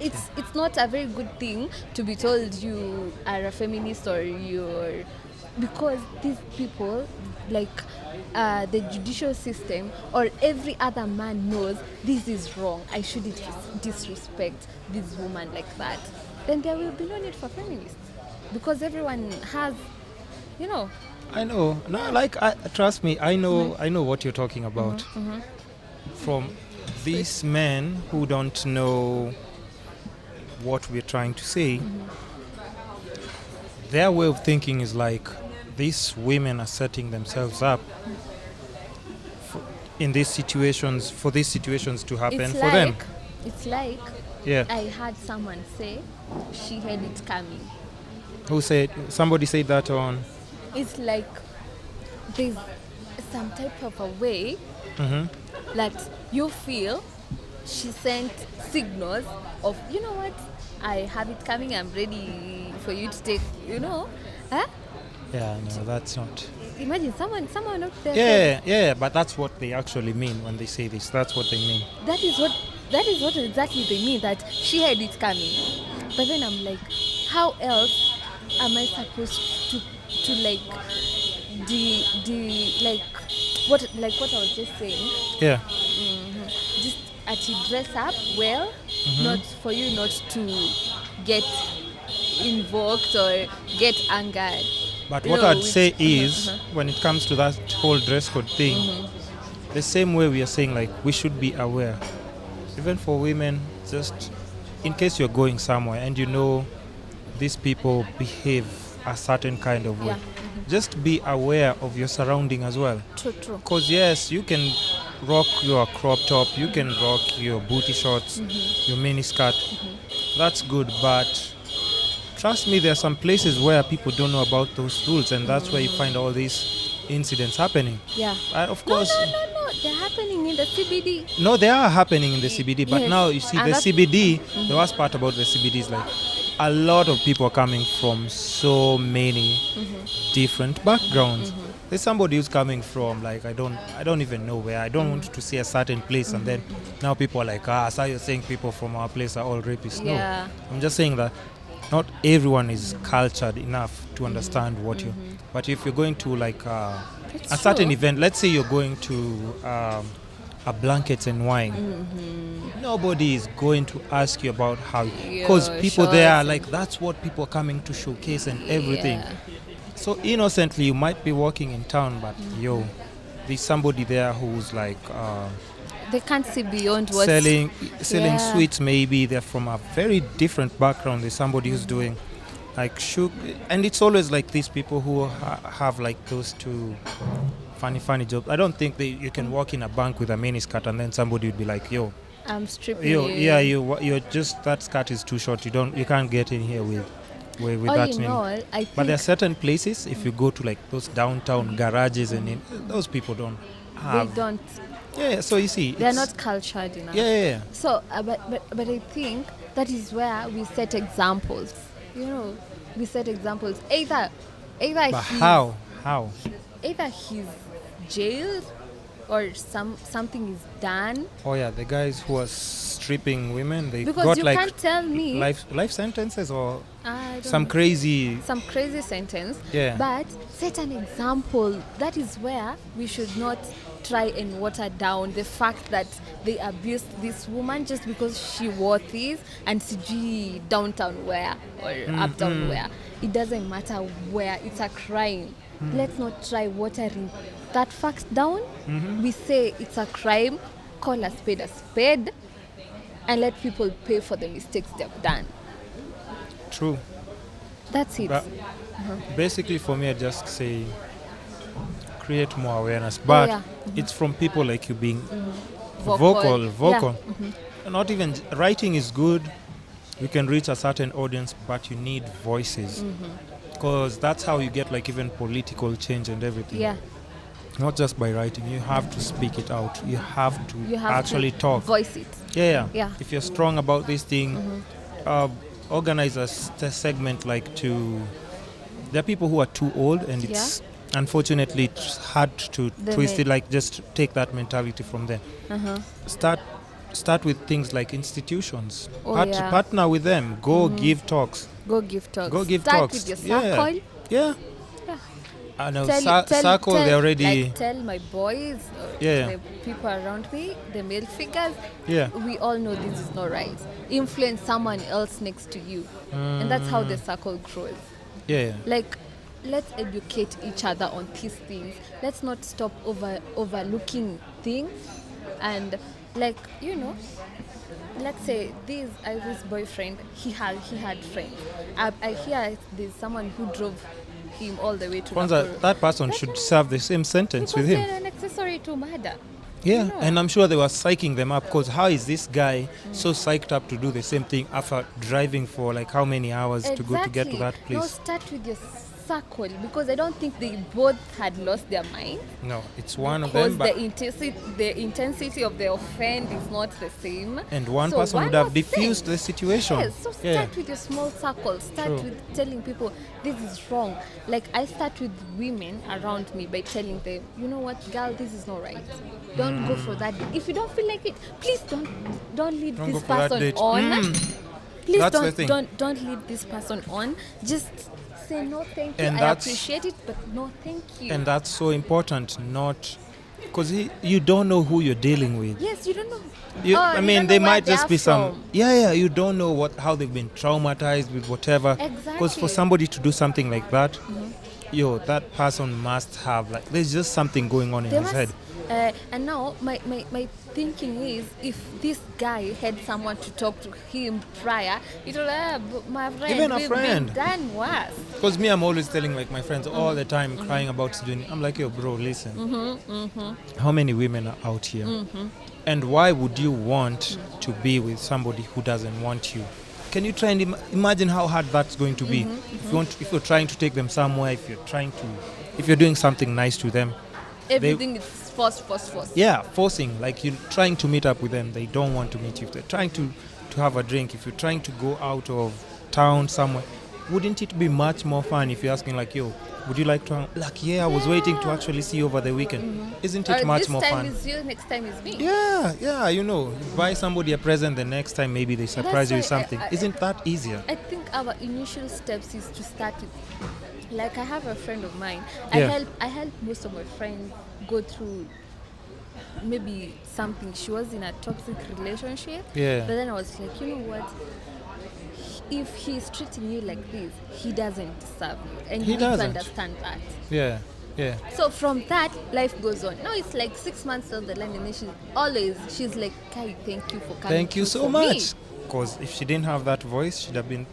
It's not a very good thing to be told you are a feminist or you're, because these people, like the judicial system or every other man knows this is wrong. I shouldn't disrespect this woman like that. Then there will be no need for feminists, because everyone has, you know. I know. No, trust me. I know what you're talking about. From these men who don't know what we're trying to say, their way of thinking is like these women are setting themselves up in these situations, for these situations to happen It's for them. It's like Yeah. I had someone say she had it coming. Who said? Somebody said that on. It's like there's some type of a way that you feel she sent signals of, you know what, I have it coming, I'm ready for you to take, you know. Huh? Yeah, no, that's not. Imagine someone out there says, Yeah, but that's what they actually mean when they say this. That's what they mean. that is what exactly they mean, that she had it coming. But then I'm like, how else am I supposed to like what I was just saying, Yeah. just to dress up well, not for you not to get invoked or get angered. But You what know, I'd with- say is, when it comes to that whole dress code thing, the same way we are saying, like, we should be aware. Even for women, just in case you're going somewhere and you know these people behave a certain kind of way, Yeah. just be aware of your surrounding as well. True. Because yes, you can rock your crop top, you can rock your booty shorts, your mini skirt. That's good, but trust me, there are some places where people don't know about those rules, and that's where you find all these incidents happening. Yeah. Of course, No, they're happening in the CBD. no, they are happening in the CBD, but Yes. now you see And the that's- CBD, the worst part about the CBD is like a lot of people are coming from so many different backgrounds. There's somebody who's coming from like I don't even know where. I don't want to see a certain place, and then now people are like, so you're saying people from our place are all rapists. Yeah. No, I'm just saying that not everyone is cultured enough to understand what you. But if you're going to like a certain true. event, let's say you're going to a blankets and wine, nobody is going to ask you about how, because Your people there are shorts like, that's what people are coming to showcase and everything. Yeah. So innocently you might be walking in town, but there's somebody there who's like They can't see beyond what selling Yeah. sweets. Maybe they're from a very different background. There's somebody who's doing like and it's always like these people who have like those two funny jobs. I don't think you can walk in a bank with a mini skirt and then somebody would be like, yo, I'm stripping you're just, that skirt is too short, you can't get in here with All that in mini. all, I But there are think certain places, if you go to like those downtown garages and those people don't they have. don't. Yeah, so you see, They're it's- not cultured enough. Yeah. So, but I think that is where we set examples. You know, we set examples. Either But he's, how? either he's jailed or something is done. Oh yeah, the guys who are stripping women, they Because got you like can't tell me life sentences or I don't some know, crazy. some crazy sentence. Yeah. But set an example. That is where we should not try and water down the fact that they abused this woman just because she wore this and CG downtown wear or uptown wear. It doesn't matter where, it's a crime. Let's not try watering that fact down. We say it's a crime, call a spade, and let people pay for the mistakes they've done. True. That's it. But basically for me, I just say create more awareness. But it's from people like you being vocal. Yeah. Not even writing is good. You can reach a certain audience, but you need voices. Because that's how you get like even political change and everything. Yeah. Not just by writing, you have to speak it out. You have to actually talk. Voice it. Yeah. If you're strong about this thing, organize a segment like to. There are people who are too old, and it's unfortunately it's hard to twist it. Like just take that mentality from there. Start with things like institutions. Partner with them. Go give talks. Start with your circle. Yeah. I know circle. They already like tell my boys, the people around me, the male figures. Yeah. We all know this is not right. Influence someone else next to you, and that's how the circle grows. Yeah. Like, let's educate each other on these things. Let's not stop overlooking things, and like let's say this boyfriend, he had friends. I hear there's someone who drove him all the way to Nakuru. That person should serve the same sentence with him. An accessory to murder. Yeah, and I'm sure they were psyching them up, because how is this guy so psyched up to do the same thing after driving for like how many hours to go to get to that place? No, start with your circle, because I don't think they both had lost their mind. No, it's one of them. Because the intensity of the offense is not the same. And one person would have diffused the situation. Yes, so start with your small circle. Start with telling people this is wrong. Like I start with women around me by telling them, you know what, girl, this is not right. Don't go for that. If you don't feel like it, please don't lead this person on. Please don't lead this person on. Just say no thank you. I appreciate it, but no thank you. And that's so important, not because you don't know who you're dealing with. Yes, you don't know. I mean, they might just be some. You don't know how they've been traumatized with whatever. Exactly. Because for somebody to do something like that, that person must have there's just something going on in his head. And now my thinking is, if this guy had someone to talk to him prior, it would my friend, even a friend, been done worse. Because me, I'm always telling my friends all the time, crying about doing. I'm like, yo, bro, listen. How many women are out here? And why would you want to be with somebody who doesn't want you? Can you try and imagine how hard that's going to be? If you're trying to take them somewhere, if you're doing something nice to them, everything is force. Yeah, forcing. Like you're trying to meet up with them, they don't want to meet you. If they're trying to have a drink, if you're trying to go out of town somewhere, wouldn't it be much more fun if you're asking like, yo, would you like to? I was waiting to actually see you over the weekend. Isn't it much more fun? This time is you, next time is me. Yeah. You buy somebody a present, the next time maybe they surprise you with something. Isn't that easier? I think our initial steps is to start with. Like I have a friend of mine. Yeah. I help most of my friends go through maybe something. She was in a toxic relationship. Yeah. But then I was like, you know what? If he's treating you like this, he doesn't deserve you. And you need to understand that. Yeah. So from that, life goes on. Now it's like 6 months down the line, and then she's like, Kai, thank you for coming. Thank you so much. Because if she didn't have that voice, she'd have been...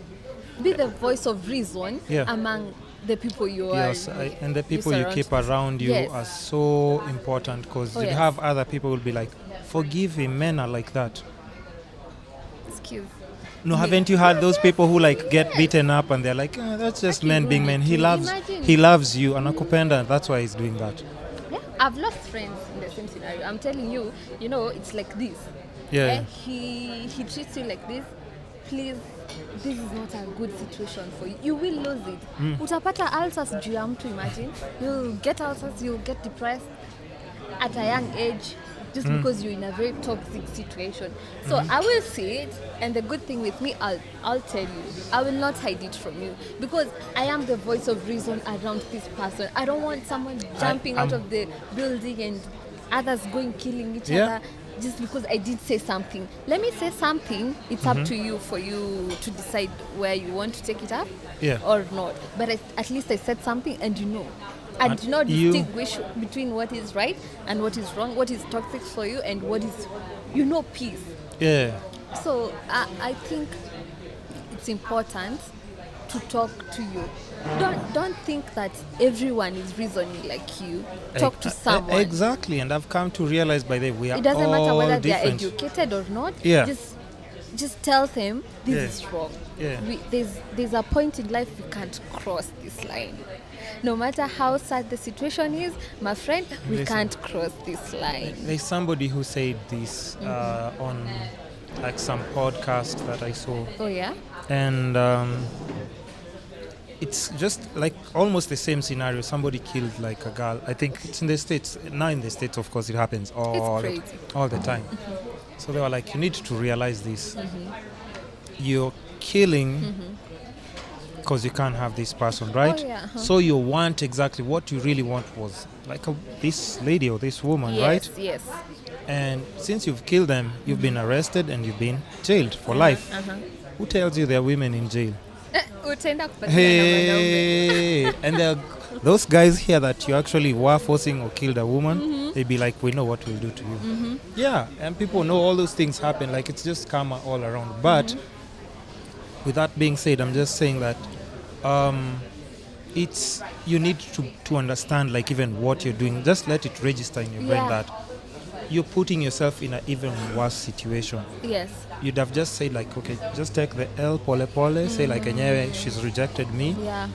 Be the voice of reason among the people you are. Yes, and the people you keep around you are so important, because you have other people who will be like, forgive him, men are like that. Excuse No, haven't you had those people who get beaten up and they're like, that's just men being men. He loves you, anakupenda, that's why he's doing that. Yeah, I've lost friends in the same scenario. I'm telling you, it's like this. Yeah. He treats you like this. Please, this is not a good situation for you. You will lose it. Utapata ulcers juu ya mtu, imagine. You'll get ulcers, you'll get depressed at a young age. Just because you're in a very toxic situation. So I will see it, and the good thing with me, I'll tell you. I will not hide it from you, because I am the voice of reason around this person. I don't want someone jumping out of the building and others killing each other just because I did say something. Let me say something. It's up to you, for you to decide where you want to take it up or not. But at least I said something, and I do not distinguish between what is right and what is wrong, what is toxic for you and what is, peace. Yeah. So I think it's important to talk to you. Don't think that everyone is reasoning like you. Talk to someone. Exactly, and I've come to realize by the way we are It doesn't matter all whether different. they're educated or not. Yeah. Just tell them this is wrong. Yeah. There's a point in life we can't cross this line. No matter how sad the situation is, my friend, we can't cross this line. There's somebody who said this on like some podcast that I saw. Oh yeah? And it's just like almost the same scenario. Somebody killed like a girl. I think it's in the States. Now in the States, of course, it happens all the time. So they were like, you need to realize this. You're killing because you can't have this person, right? Oh, yeah, So you want exactly what you really want was like this lady or this woman, right? Yes. And since you've killed them, you've been arrested and you've been jailed for life. Who tells you there are women in jail? Hey, and there are those guys here that you actually were forcing or killed a woman, they'd be like, we know what we'll do to you. Yeah, and people know all those things happen. Like, it's just karma all around. But with that being said, I'm just saying that it's you need to understand, like, even what you're doing. Just let it register in your brain that you're putting yourself in an even worse situation. Yes. You'd have just said, like, okay, just take the L pole pole, say like, enyewe, she's rejected me. Yeah.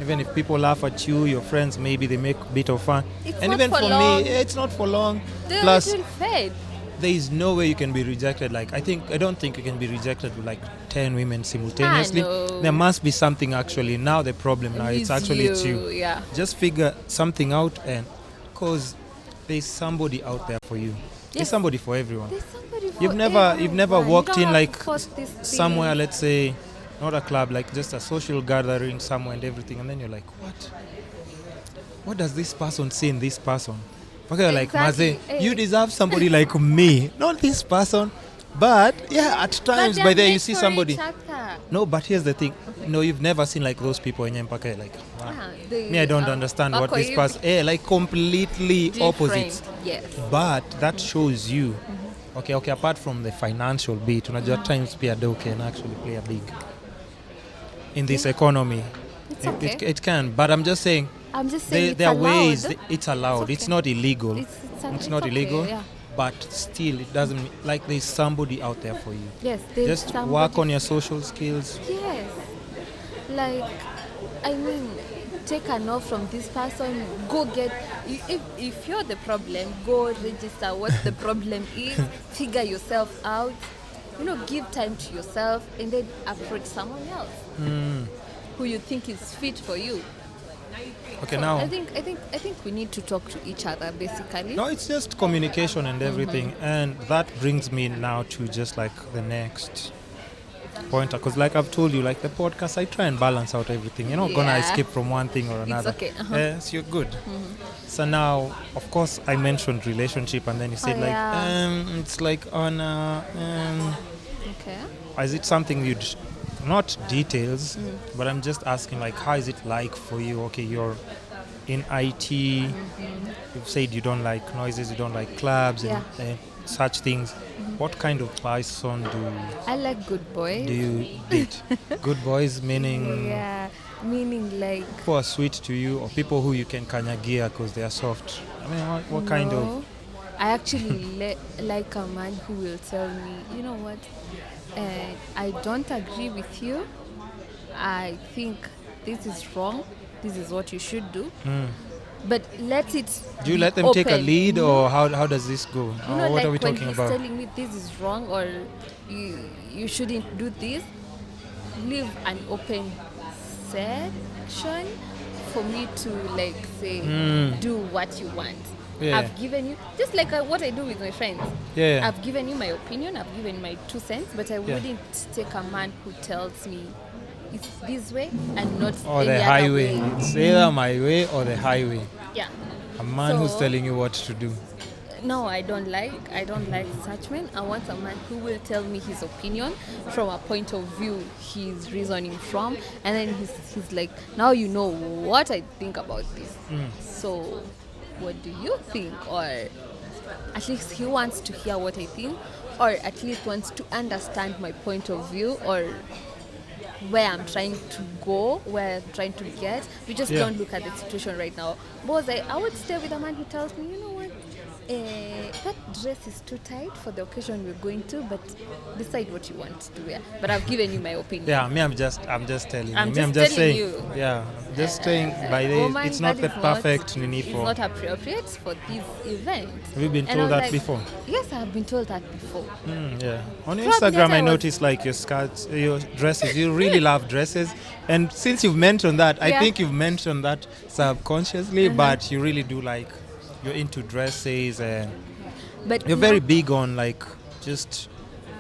Even if people laugh at you, your friends, maybe they make a bit of fun. It's and not even for for long. me, it's not for long. Plus, Plus, it will fade. there is no way you can be rejected. Like, I don't think you can be rejected with like 10 women simultaneously. No. There must be something actually. Now the problem now, it's actually it's you. Yeah. Just figure something out, and because there's somebody out there for you. There's somebody for everyone. There's somebody for You've never everyone. walked You don't in have like to force this thing. somewhere, let's say, not a club, like just a social gathering somewhere and everything, and then you're like, what does this person see in this person? Okay, you're like, Maze, you deserve somebody like me, not this person. But yeah, at times by there you see somebody. No, but here's the thing. No, you've never seen like those people in Empaka, like, me, I don't understand what this person, like completely opposite. Yes. But that shows you, okay, apart from the financial bit, at times pia do can actually play a big in this economy. It's okay. It can, but I'm just saying there are ways it's allowed. It's not illegal. It's not illegal. Yeah. But still, it doesn't like there's somebody out there for you. Yes, there's just somebody. work on your social skills. Yes. Like, I mean, take a note from this person. Go get. If you're the problem, go register what the problem is. Figure yourself out. Give time to yourself, and then approach someone else who you think is fit for you. Okay, so now I think we need to talk to each other basically. No, it's just communication and everything, and that brings me now to just like the next pointer, because like I've told you, like the podcast, I try and balance out everything. You're not gonna escape from one thing or another. It's okay. Yes, you're good. So now, of course, I mentioned relationship, and then you said it's like on okay. Is it something you'd not details, but I'm just asking, like, how is it like for you? Okay, you're in IT. You've said you don't like noises, you don't like clubs and such things. What kind of person I like good boys. do you date? Good boys meaning meaning like people are sweet to you, or people who you can kanyagia because they are soft? I mean, what kind of? I actually like a man who will tell me, you know what, I don't agree with you. I think this is wrong. This is what you should do. But let it. Do you let them open. take a lead, or how does this go? What like are we when talking he's about? telling me this is wrong, or you shouldn't do this. Leave an open section for me to like say do what you want. Yeah. I've given you, just like what I do with my friends. Yeah. I've given you my opinion, I've given you my 2 cents, but I wouldn't take a man who tells me it's this way and not or any the other highway. way. It's either my way or the highway. Yeah. A man who's So- telling you what to do. No, I don't like such men. I want a man who will tell me his opinion from a point of view he's reasoning from, and then he's like, now you know what I think about this. So what do you think? Or at least he wants to hear what I think, or at least wants to understand my point of view, or where I'm trying to go, where I'm trying to get. We just don't look at the situation right now. Because I would stay with a man who tells me, you know what, that dress is too tight for the occasion we're going to, but decide what you want to wear. But I've given you my opinion. Yeah, me, I'm just telling you. I'm Me, just I'm just telling saying. you. Yeah, I'm just saying by the Woman, it's not that the is perfect nini It's for. not appropriate for this event. Have you been And I told was that like, before? Yes, I've been told that before. Yeah. On Probably Instagram, that I I was- noticed like your skirts, your dresses. You really love dresses, and since you've mentioned that, I Yeah. think you've mentioned that subconsciously, but you really do like you're into dresses, and But you're now- very big on like just.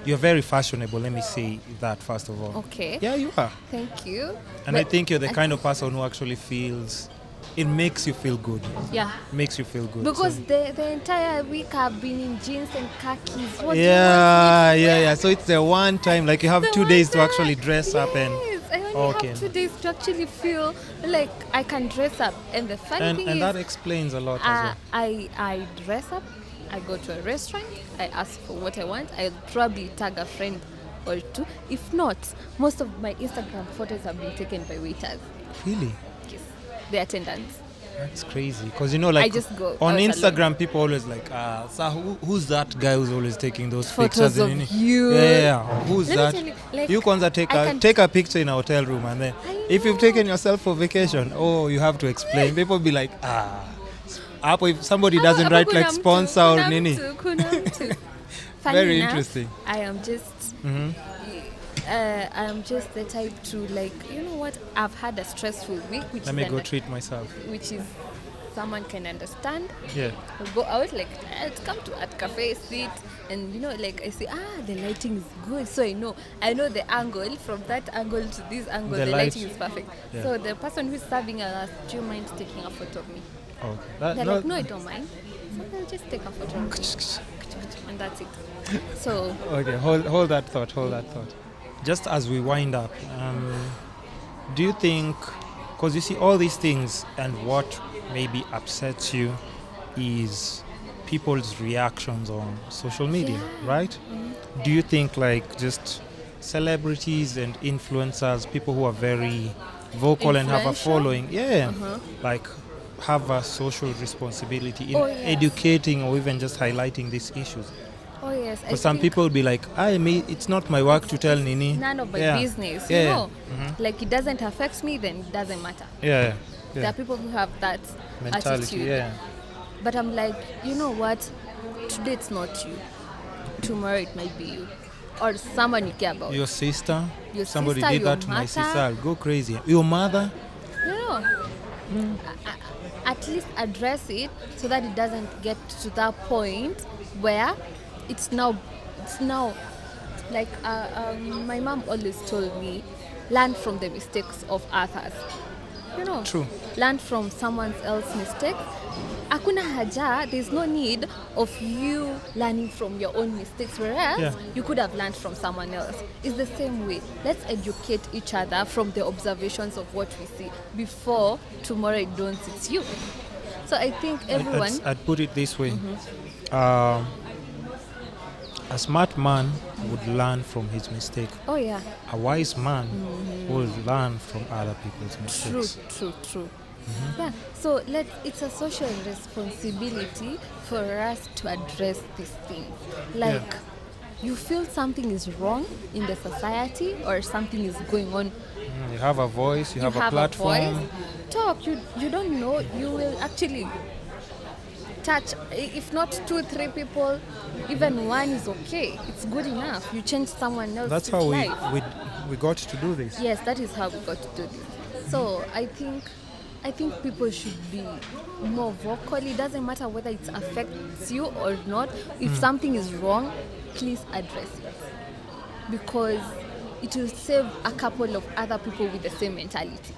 You're very fashionable. Let me say that first of all. Okay. Yeah, you are. Thank you. And I But think you're the kind of person who actually feels. It makes you feel good. yeah. Makes you feel good. Because So- the entire week I've been in jeans and khakis. What do you yeah, want me to wear? yeah. So it's the one time, like you have The 2 one days to time- actually dress up and. Yes, I only Okay. have 2 days to actually feel like I can dress up. And the funny thing And is, that explains a lot as well. I dress up, I go to a restaurant, I ask for what I want, I'll probably tag a friend or two. If not, most of my Instagram photos have been taken by waiters. Really? Yes, the attendants. That's crazy. Because like just go on out Instagram, people always like, so who's that guy who's always taking those Photos pictures? of and you. Yeah. Who's Let me that? tell you, like, You kwanza I take can- a picture in a hotel room, and then I if you've know. taken yourself for vacation, you have to explain. People be like, hapo if somebody doesn't Hapo write kuna like mtu, sponsor or kuna nini. mtu, kuna mtu. Funny Very enough, interesting. I am just the type to like, you know what? I've had a stressful week, Let me go treat myself. which is someone can understand. Yeah. We'll go out like I'd come to art cafe, sit, and like I say, the lighting is good, so I know the angle from that angle to this angle. The The, light. lighting is perfect. Yeah. So the person who's serving us, do you mind taking a photo of me? Okay. They're like, no, I don't mind. So they'll just take a photo of me, and that's it. So Okay, hold that thought. Just as we wind up, do you think, because you see all these things, and what maybe upsets you is people's reactions on social media, Yeah. right? Do you think like just celebrities and influencers, people who are very vocal and have a Influential? following, like have a social responsibility in Oh, yes. educating or even just highlighting these issues? oh yes, I Because some think people will be like, it's not my work to tell Nini. none of my Yeah. business. Yeah, You yeah. know, like it doesn't affect me, then it doesn't matter. Yeah. There are people who have that Mentality, attitude. yeah. But I'm like, you know what? Today it's not you. Tomorrow it might be you. Or someone you care about. Your sister, Your somebody sister, did your that to my mother. sister, I'll go crazy. Your mother, You know, at least address it so that it doesn't get to that point where it's now like my mom always told me, learn from the mistakes of others. You know, True. learn from someone else's mistakes. Hakuna haja, there's no need of you learning from your own mistakes, whereas Yeah. you could have learned from someone else. It's the same way. Let's educate each other from the observations of what we see before tomorrow it dawns it's you. So I think everyone, I'd put it this way. A smart man would learn from his mistake. oh yeah, A wise man will learn from other people's true, mistakes. true. Yeah, so it's a social responsibility for us to address these things. Like, you feel something is wrong in the society or something is going on, You have a voice, you have a platform. voice, talk. You don't know, you will actually touch, if not 2-3 people, even one is okay. It's good enough. You change someone else's That's how life. we got to do this. Yes, that is how we got to do this. So I think people should be more vocal. It doesn't matter whether it affects you or not. If something is wrong, please address it, because it will save a couple of other people with the same mentality.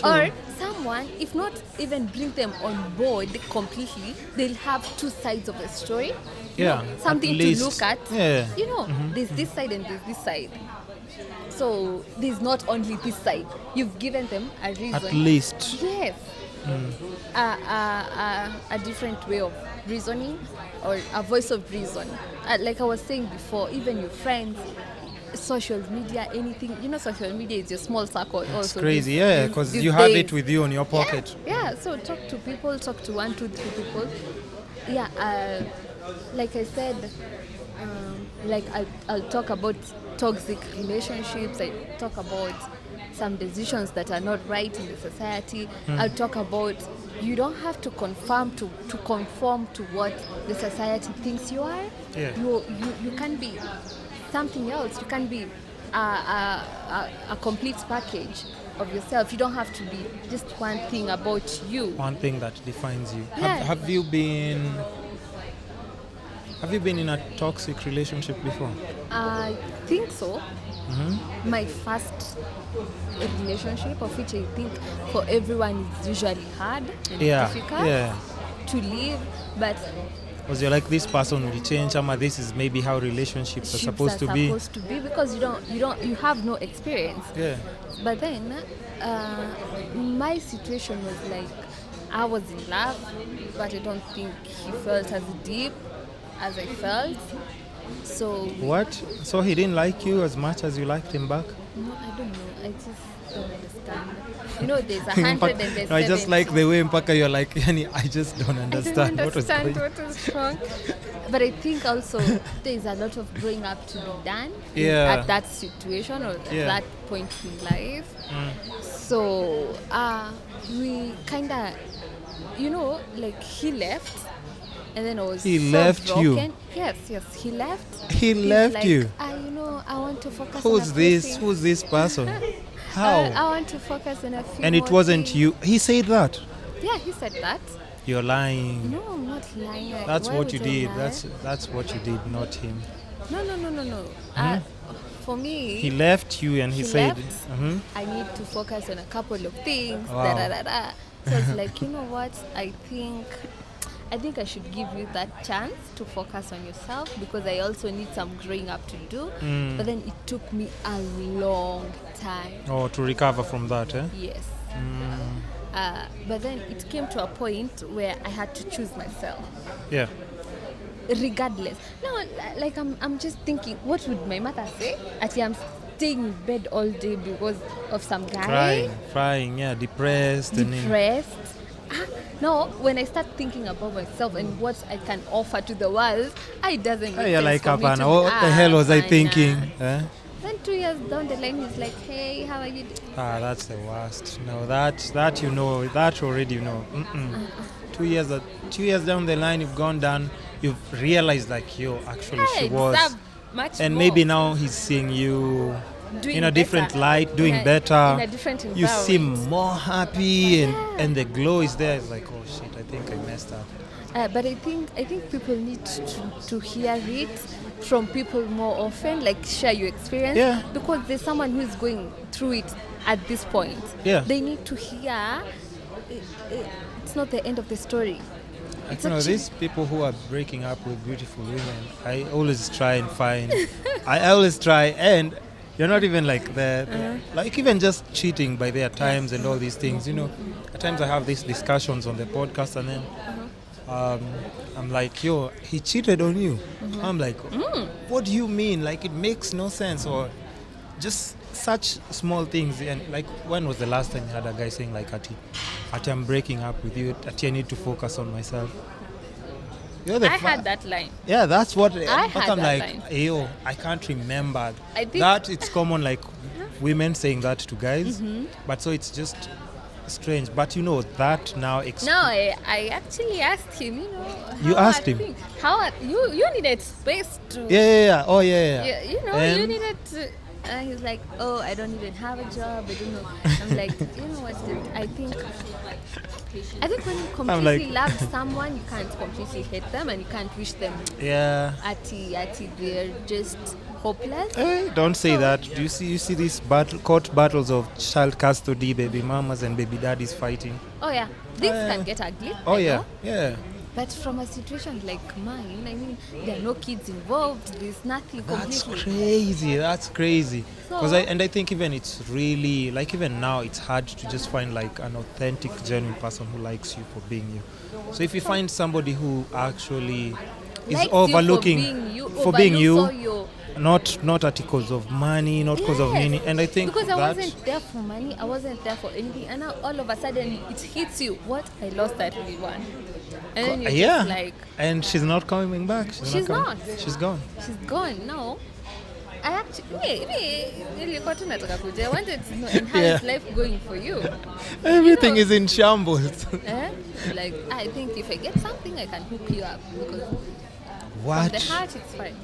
Or someone, if not even bring them on board completely, they'll have two sides of the story. You Yeah, know, at something to least. look at. Yeah. You know, there's this side and there's this side. So there's not only this side. You've given them a reason. At least. Yes. A different way of reasoning or a voice of reason. Like I was saying before, even your friends, social media, anything. Social media is your small circle. It's also crazy, yeah, because these you have days. it with you in your pocket. Yeah, so talk to people, talk to 1, 2, 3 people. Yeah, like I said, like I'll talk about toxic relationships. I talk about some decisions that are not right in the society. I'll talk about you don't have to conform to what the society thinks you are. Yeah. You can be something else. You can be a complete package of yourself. You don't have to be just one thing about you. One thing that defines you. Yeah. Have you been in a toxic relationship before? I think so. My first relationship, of which I think for everyone is usually hard and difficult to live, but was you like this person will change, ama this is maybe how relationships are supposed to be? Because you have no experience. Yeah. But then my situation was like I was in love, but I don't think he felt as deep as I felt. So What? So he didn't like you as much as you liked him back? No, I don't know. I just don't understand. There's 100 and there's 70. I just like the way Mpaka you're like, Yani, I just don't understand, I don't what was understand going what is wrong. But I think also there's a lot of growing up to be done at that situation or at that point in life. So we kind of, like he left. And then I was He so left broken. you? Yes, he left. He He's left like, you? I want to focus Who's on a few this? things. Who's this person? How? I want to focus on a few And it more wasn't things. you. He said that. Yeah, he said that. You're lying. No, I'm not lying. That's Why what you would I did. lie? That's what you did, not him. No. For me, He left you and he said, left. "Mm-hmm." I need to focus on a couple of things. Wow. So it's like, you know what? I think I should give you that chance to focus on yourself because I also need some growing up to do. But then it took me a long time. Oh, to recover from that, eh? Yes. But then it came to a point where I had to choose myself. Yeah. Regardless. No, like I'm just thinking, what would my mother say? Actually, I'm staying in bed all day because of some guy. Crying, yeah, depressed. No, when I start thinking about myself and what I can offer to the world, it doesn't make You're sense like, for me to what the hell was I thinking? Eh? Then 2 years down the line, he's like, hey, how are you doing? That's the worst. No, that you know, that already you know. 2 years down the line, you've gone down, you've realized like, actually she was. Much and more. maybe now he's seeing you Doing in a different better. light, doing In a better. different You seem environment. more happy and the glow is there. It's like, oh shit, I think I messed up. But I think people need to hear it from people more often, like share your experience. Yeah. Because there's someone who is going through it at this point. Yeah. They need to hear it's not the end of the story. It's These people who are breaking up with beautiful women, I always try and find. I always try, and you're not even like like even just cheating by their times and all these things. At times I have these discussions on the podcast, and then I'm like, yo, he cheated on you. I'm like, what do you mean? Like, it makes no sense, or just such small things. And like, when was the last time you had a guy saying like, Ati, I'm breaking up with you, Ati, I need to focus on myself? I had that line. Yeah, that's what I had I'm that like, line. yo, I can't remember. I think that it's common, like women saying that to guys, but so it's just strange. But that now. No, I actually asked him. You how asked are him? things? How are, you needed space to. Yeah. Oh yeah. You And you needed to. He's like, oh, I don't even have a job. I don't know. I'm like, you know what? I think when you completely love someone, you can't completely hate them, and you can't wish them. Yeah. They're just hopeless. Hey, don't say that. Do you see these court battles of child custody, baby mamas and baby daddies fighting? Oh yeah, things can get ugly. Oh I yeah, know. yeah. But from a situation like mine, I mean, there are no kids involved. There's nothing completely. That's crazy. So- I think even it's really like even now it's hard to just find like an authentic, genuine person who likes you for being you. So if you find somebody who actually is likes overlooking you for being you. overlooks all your Not articles of money, not because of Yes. meaning. And I think because I that wasn't there for money, I wasn't there for anything, and now all of a sudden it hits you. What? I lost that really one, and then you're yeah, just like, and she's not coming back. She's coming. not. She's gone. she's gone. No, I actually, nilikuwa tu nataka kuja. I wanted to know, and how Yeah. is life going for you? Everything know- is in shambles. Eh? Like, I think if I get something, I can hook you up, because from What? the heart it's fine.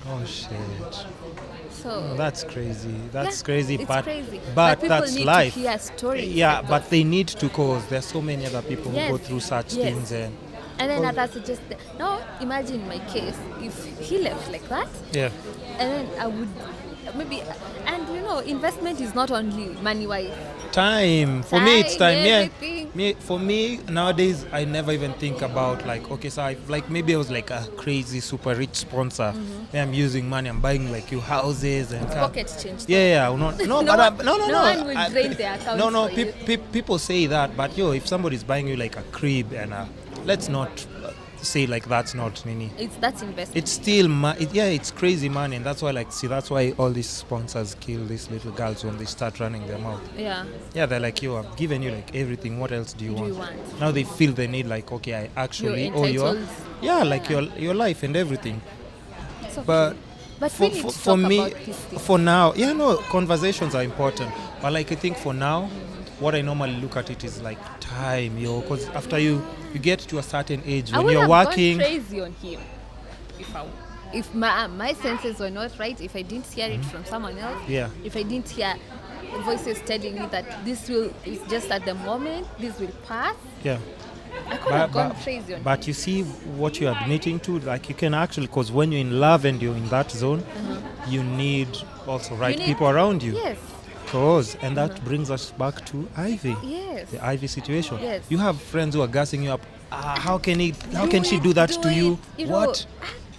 Oh shit. So That's crazy. That's yeah, crazy. it's But crazy. but people that's need life. to hear stories. Yeah, like but those. they need to, cause there's so many other people who Yes. go through such Yes. things. And And then others suggest that. Now, imagine my case. If he left like that, yeah, and then I would maybe, and investment is not only money-wise. time for me it's time. Yeah, Everything. for me nowadays I never even think about like, okay, so maybe I was like a crazy super rich sponsor. Where I'm using money, I'm buying like you houses and cars. Pocket change. Yeah, no, No but one- no. no one will drain their account No, for you. people say that, but if somebody's buying you like a crib and let's not say like that's not nini. That's investment. It's still it's crazy money, and that's why that's why all these sponsors kill these little girls when they start running their mouth. Yeah. They're like, I've given you like everything, what else do you Do want? you want? Now they feel the need, like, okay, I actually You're owe you entitled. like your life and everything. It's okay. But we need to for talk me, about this thing. for now, conversations are important. But like I think for now, what I normally look at it is like time, because after you get to a certain age I when would you're have working. gone crazy on him if my senses were not right, if I didn't hear it from someone else, Yeah. if I didn't hear voices telling me that is just at the moment, this will pass, Yeah. I could have gone crazy on him. But you see what you're admitting to, like you can actually, because when you're in love and you're in that zone, you need also right people around you. Yes. And that brings us back to Ivy. Yes. The Ivy situation. Yes. You have friends who are gassing you up. How can she do that to you? What?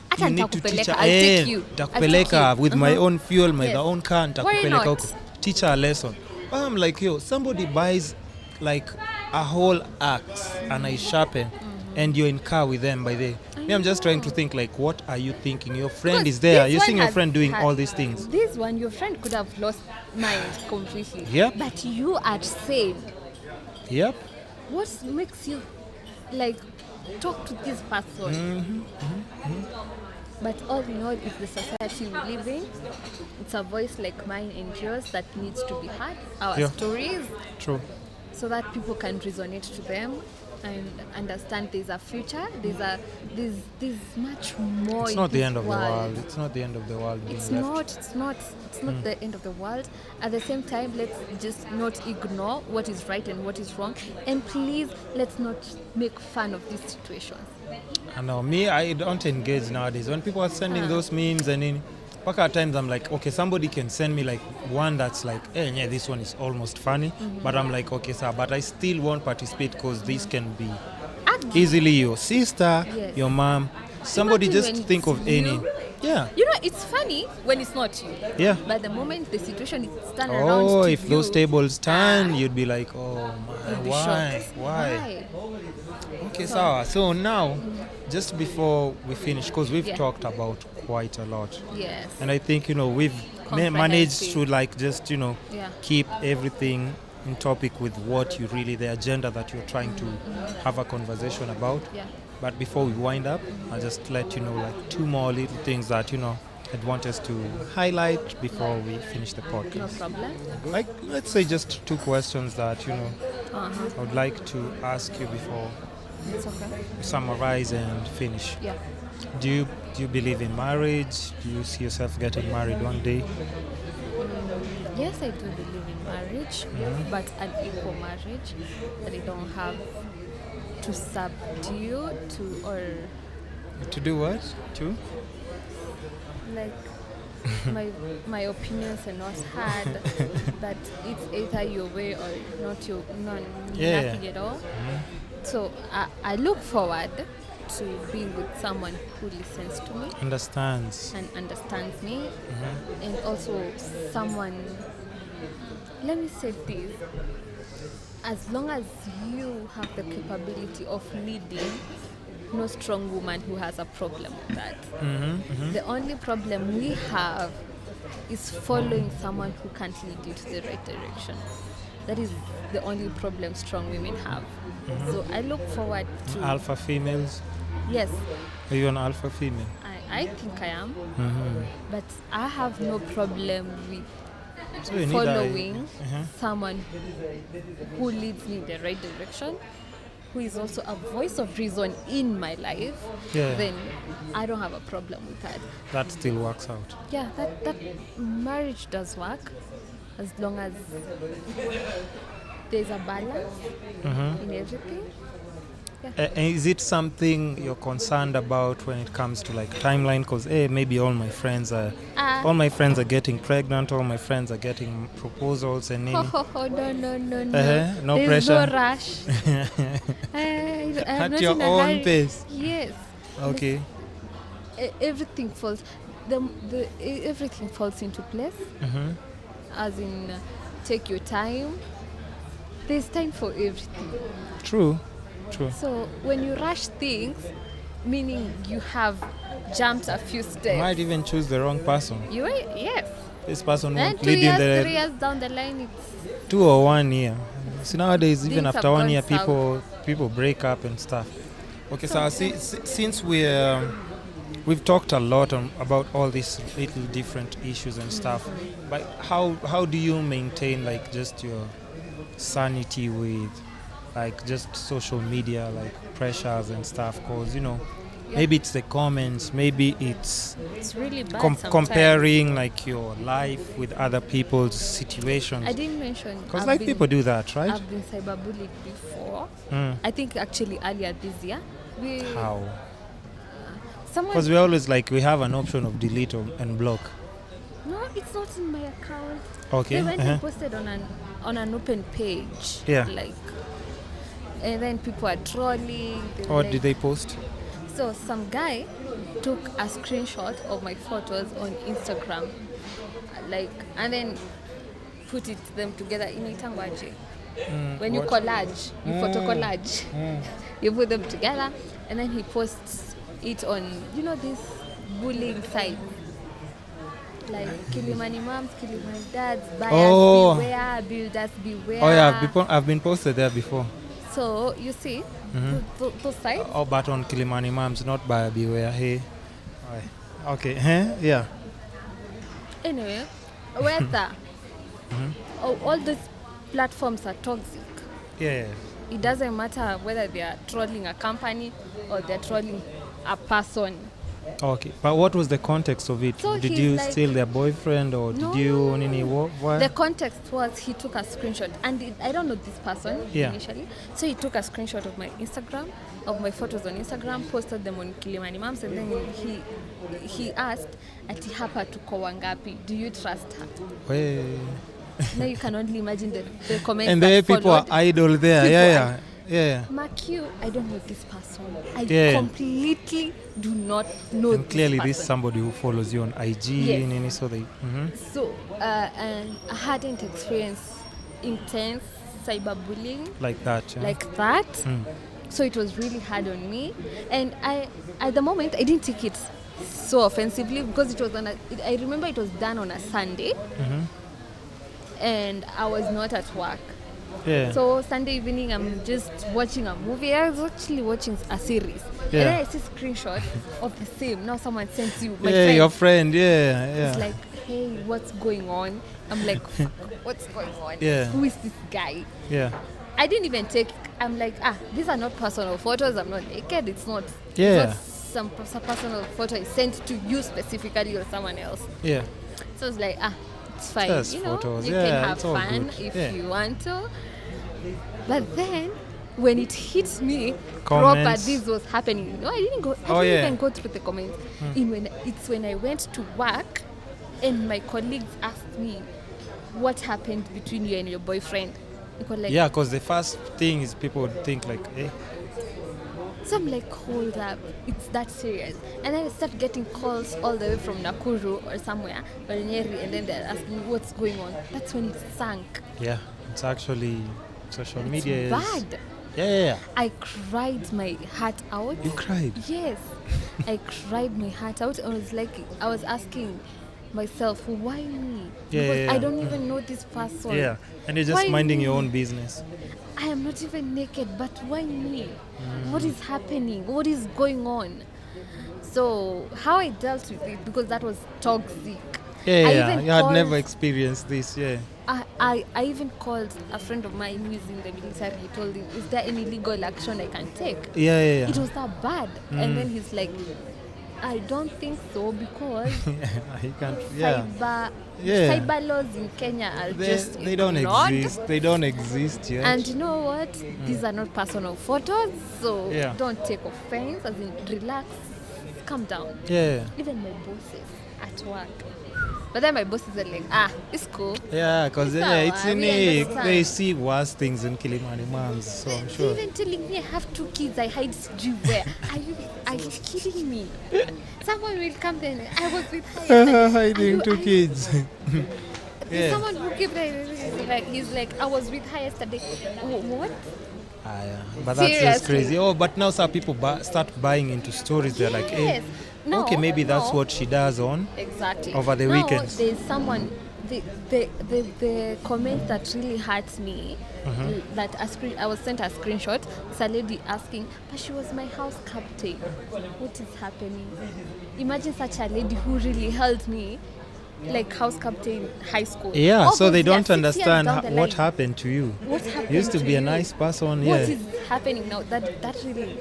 Hata You need to teach her. nitakupeleka, I'll take you. Takupeleka with my own fuel, my Yes. own car, Why takupeleka not? huko. Teach her a lesson. I'm like, somebody buys like a whole axe and I sharpen, and you're in car with them by the. Me, I'm just trying to think like, what are you thinking? Your friend Because is there. this You're one seeing your has friend doing had- all these things. This one, your friend could have lost mind completely. Yep. But you are sane. Yep. What makes you like talk to this person? But all in all, it's the society we live in. It's a voice like mine and yours that needs to be heard. Our Yeah. stories, True. so that people can resonate to them and understand there's a future. There's much more. It's in not the this end of the world. world. It's not the end of the world being It's left. not the end of the world. At the same time, let's just not ignore what is right and what is wrong, and please let's not make fun of these situations. I know, me, I don't engage nowadays. When people are sending those memes and at times I'm like, okay, somebody can send me like one that's like, hey, yeah, this one is almost funny, but I'm like, okay, sir, but I still won't participate because this can be easily your sister, Yes. your mom, somebody. Imagine Just when think it's of any. you. Yeah. It's funny when it's not you. Yeah. But the moment the situation is turned around Oh, to if you, those tables turn, you'd be like, oh you'll my, be why? shocked. Why? Okay, so now, just before we finish, because we've Yeah. talked about quite a lot. Yes. And I think, we've managed to like just, Yeah. keep everything in topic with what you really, the agenda that you're trying to have a conversation about. Yeah. But before we wind up, I'll just let you know like two more little things that, I'd want us to highlight before we finish the No podcast. problem. Like, let's say just two questions that, Uh-huh. I would like to ask you before It's okay. we summarize and finish. Yeah. Do you believe in marriage? Do you see yourself getting married one day? Yes, I do believe in marriage, but an equal marriage that I don't have to subdue to or To do what? To? like my opinions are not heard. That it's either your way or not your nothing at all. So I look forward to being with someone who listens to me Understands. and understands me, and also someone. Let me say this: as long as you have the capability of leading, no strong woman who has a problem with that. Mm-hmm. The only problem we have is following someone who can't lead you to the right direction. That is the only problem strong women have. So I look forward to... Alpha females? Yes, Are you an alpha female? I think I am. Mm-hmm. But I have no problem with So you need following someone who leads me in the right direction, who is also a voice of reason in my life. Yeah. Then I don't have a problem with that. That still works out. Yeah, that marriage does work as long as there's a balance in everything. Is it something you're concerned about when it comes to like timeline? Because maybe all my friends are getting pregnant, all my friends are getting proposals and nini. Oh, no. No There's pressure. no rush. I'm At not your in a own hurry. pace. Yes. Okay. Everything falls. Everything falls into place. As in, take your time. There's time for everything. True. So when you rush things, meaning you have jumped a few steps. You might even choose the wrong person. Yes. This person Then won't lead in 3 the years down the line, it's 2 or 1 year. So nowadays, even Things after have 1 gone year, south. people break up and stuff. Okay, so since we've talked a lot about all these little different issues and stuff, but how do you maintain like just your sanity with like just social media, like pressures and stuff? Because maybe it's the comments, maybe it's really bad sometimes. comparing like your life with other people's situations. I didn't mention Because like people do that, right? I've been cyberbullied before. I think actually earlier this year. How? Someone... Because we always we have an option of delete and block. No, it's not in my account. Okay. They went and posted on an open page. Yeah. And then people are trolling. What did they post? So some guy took a screenshot of my photos on Instagram, and then put them together in itangwaje. When you collage, you photo collage, you put them together, and then he posts it on this bullying site. Like Kilimani moms, Kilimani dads, buyers beware, builders beware. Oh yeah, I've been posted there before. So you see, those sites. Oh, but on Kilimani moms, not buyer beware. Hey, okay, yeah. Anyway, whether all these platforms are toxic. Yeah. It doesn't matter whether they are trolling a company or they're trolling a person. Okay, but what was the context of it? So did you steal their boyfriend or did you... No. What? The context was he took a screenshot and I don't know this person initially. So he took a screenshot of my Instagram, of my photos on Instagram, posted them on Kilimani Moms, and then he asked, ati hapa tuko wangapi? Do you trust her? Hey. Now you can only imagine the comments. And there people are idle there. Yeah. Mark you, I don't know this person. I completely do not know and this clearly person. This is somebody who follows you on IG. Yes. So they... So, and I hadn't experienced intense cyberbullying. Like that. Yeah. So it was really hard on me. And at the moment, I didn't take it so offensively because it was I remember it was done on a Sunday. And I was not at work. Yeah. So Sunday evening, I'm just watching a movie. I was actually watching a series. Yeah. And then I see a screenshot of the same. Now someone sends you, my friend. Your friend, yeah. It's like, hey, what's going on? I'm like, what's going on? Yeah. Who is this guy? Yeah. I didn't even I'm like, these are not personal photos. I'm not naked. It's not. Yeah. It's not some personal photo is sent to you specifically or someone else. Yeah. So it's like, it's fine. Just photos. You can have fun if you want to. But then, when it hits me, proper this was happening. No, I didn't even go through the comments. It's when I went to work, and my colleagues asked me, "What happened between you and your boyfriend?" Because the first thing is people would think like, "Hey." So I'm like, hold up, it's that serious. And then I start getting calls all the way from Nakuru or somewhere, or Nyeri, and then they're asking me what's going on. That's when it sank. Yeah, it's actually social media bad. Yeah. I cried my heart out. You cried? Yes. I cried my heart out. I was asking myself, why me? Because I don't even know this person. Yeah, and you're just Why minding me? your own business. I am not even naked, but why me? What is happening? What is going on? So how I dealt with it, because that was toxic. Yeah. You had never experienced this, yeah. I even called a friend of mine who is in the military. I told him, is there any legal action I can take? Yeah. It was that bad. And then he's like, I don't think so, because You can't, yeah. cyber laws in Kenya are They don't exist. They don't exist yet. And you know what? These are not personal photos, so Yeah. don't take offense, as in relax, calm down. Yeah. Even my bosses at work. But then my bosses are like, it's cool. Yeah, because it's in we it. understand. They see worse things in Kilimani moms, so I'm sure. Even telling me I have 2 kids, I hide everywhere. Are you kidding me? Someone will come there and I was with her. Hiding 2 kids. There's someone who kept he's like, I was with her yesterday. Oh, what? But that's just Seriously. crazy. Oh, but now some people start buying into stories. They're like, hey, Yes. No, okay, maybe that's no. what she does on Exactly. over the weekends. There's someone, the comment that really hurts me, that I was sent a screenshot. It's a lady asking, but she was my house captain. What is happening? Imagine such a lady who really held me, like house captain high school. Yeah, so they Obviously, don't 6 years understand down the what line, happened to you. What happened You used to be you? a nice person, What is happening now? That really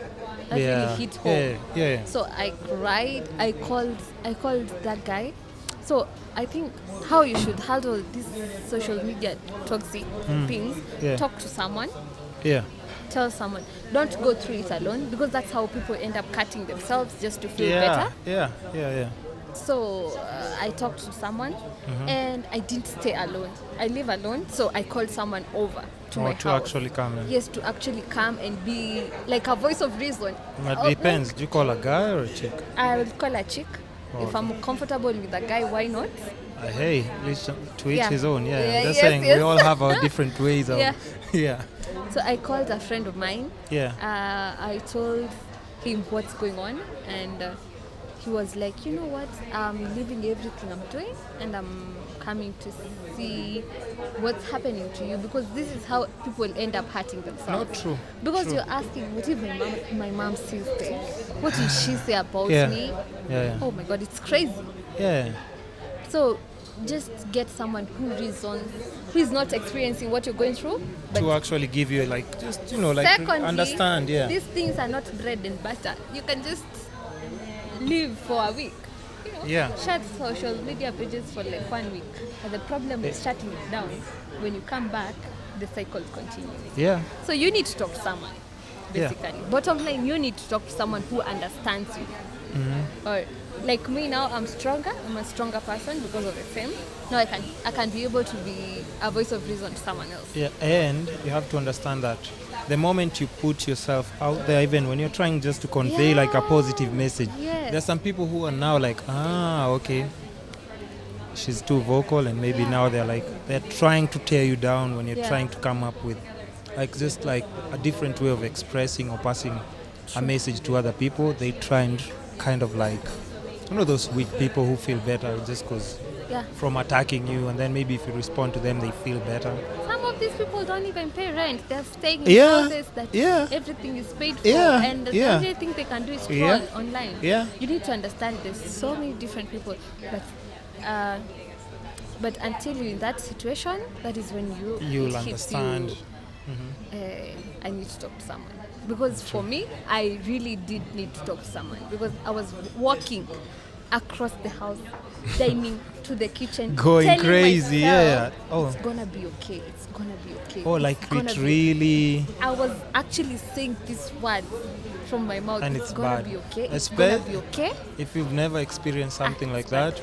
hit home. Yeah. So I cried. I called that guy. So I think how you should handle these social media toxic things. Yeah. Talk to someone. Yeah. Tell someone. Don't go through it alone, because that's how people end up cutting themselves just to feel better. Yeah. So I talked to someone, and I didn't stay alone. I live alone, so I called someone over to my to house. actually come in. Yes, to actually come and be like a voice of reason. It depends. Do you call a guy or a chick? I will call a chick. If I'm comfortable with a guy, why not? Hey, listen, to each Yeah. his own. Yeah, Yeah, just yes, saying yes. we all have our different ways of. Yeah. Yeah. So I called a friend of mine. Yeah. I told him what's going on, and he was like, you know what, I'm leaving everything I'm doing, and I'm coming to see what's happening to you, because this is how people end up hurting themselves. Not true. Because True. you're asking, what if my mom sees this? What will she say about Yeah. me? Yeah. Oh my God, it's crazy. Yeah. So just get someone who is not experiencing what you're going through. But To actually give you like secondly, understand. Yeah. these things are not bread and butter. You can just live for a week. Yeah. Shut social media pages for like 1 week. But the problem is shutting it down. When you come back, the cycle continues. Yeah. So you need to talk to someone, Yeah. basically. Bottom line, you need to talk to someone who understands you. Or like me now, I'm stronger. I'm a stronger person because of the same. Now I can be able to be a voice of reason to someone else. Yeah, and you have to understand that the moment you put yourself out there, even when you're trying just to convey like a positive message, Yes. there's some people who are now like, okay, she's too vocal, and maybe now they're trying to tear you down when you're trying to come up with like just like a different way of expressing or passing a message to other people. They try and kind of like, those weak people who feel better just because from attacking you, and then maybe if you respond to them, they feel better. Some of these people don't even pay rent. They're staying in houses that everything is paid for, and the only thing they can do is scroll online. Yeah. You need to understand there's so many different people, but until you're in that situation, that is when You'll it hits understand. you. I need to talk to someone, because for me, I really did need to talk to someone, because I was walking across the house, dining to the kitchen, Going telling crazy, myself, Oh. it's gonna be okay. It's gonna be okay. Oh, it's like gonna it be-" really. I was actually saying this word from my mouth. And it's it's gonna bad. be okay. It's Espe- gonna be okay. If you've never experienced something like it's bad. that,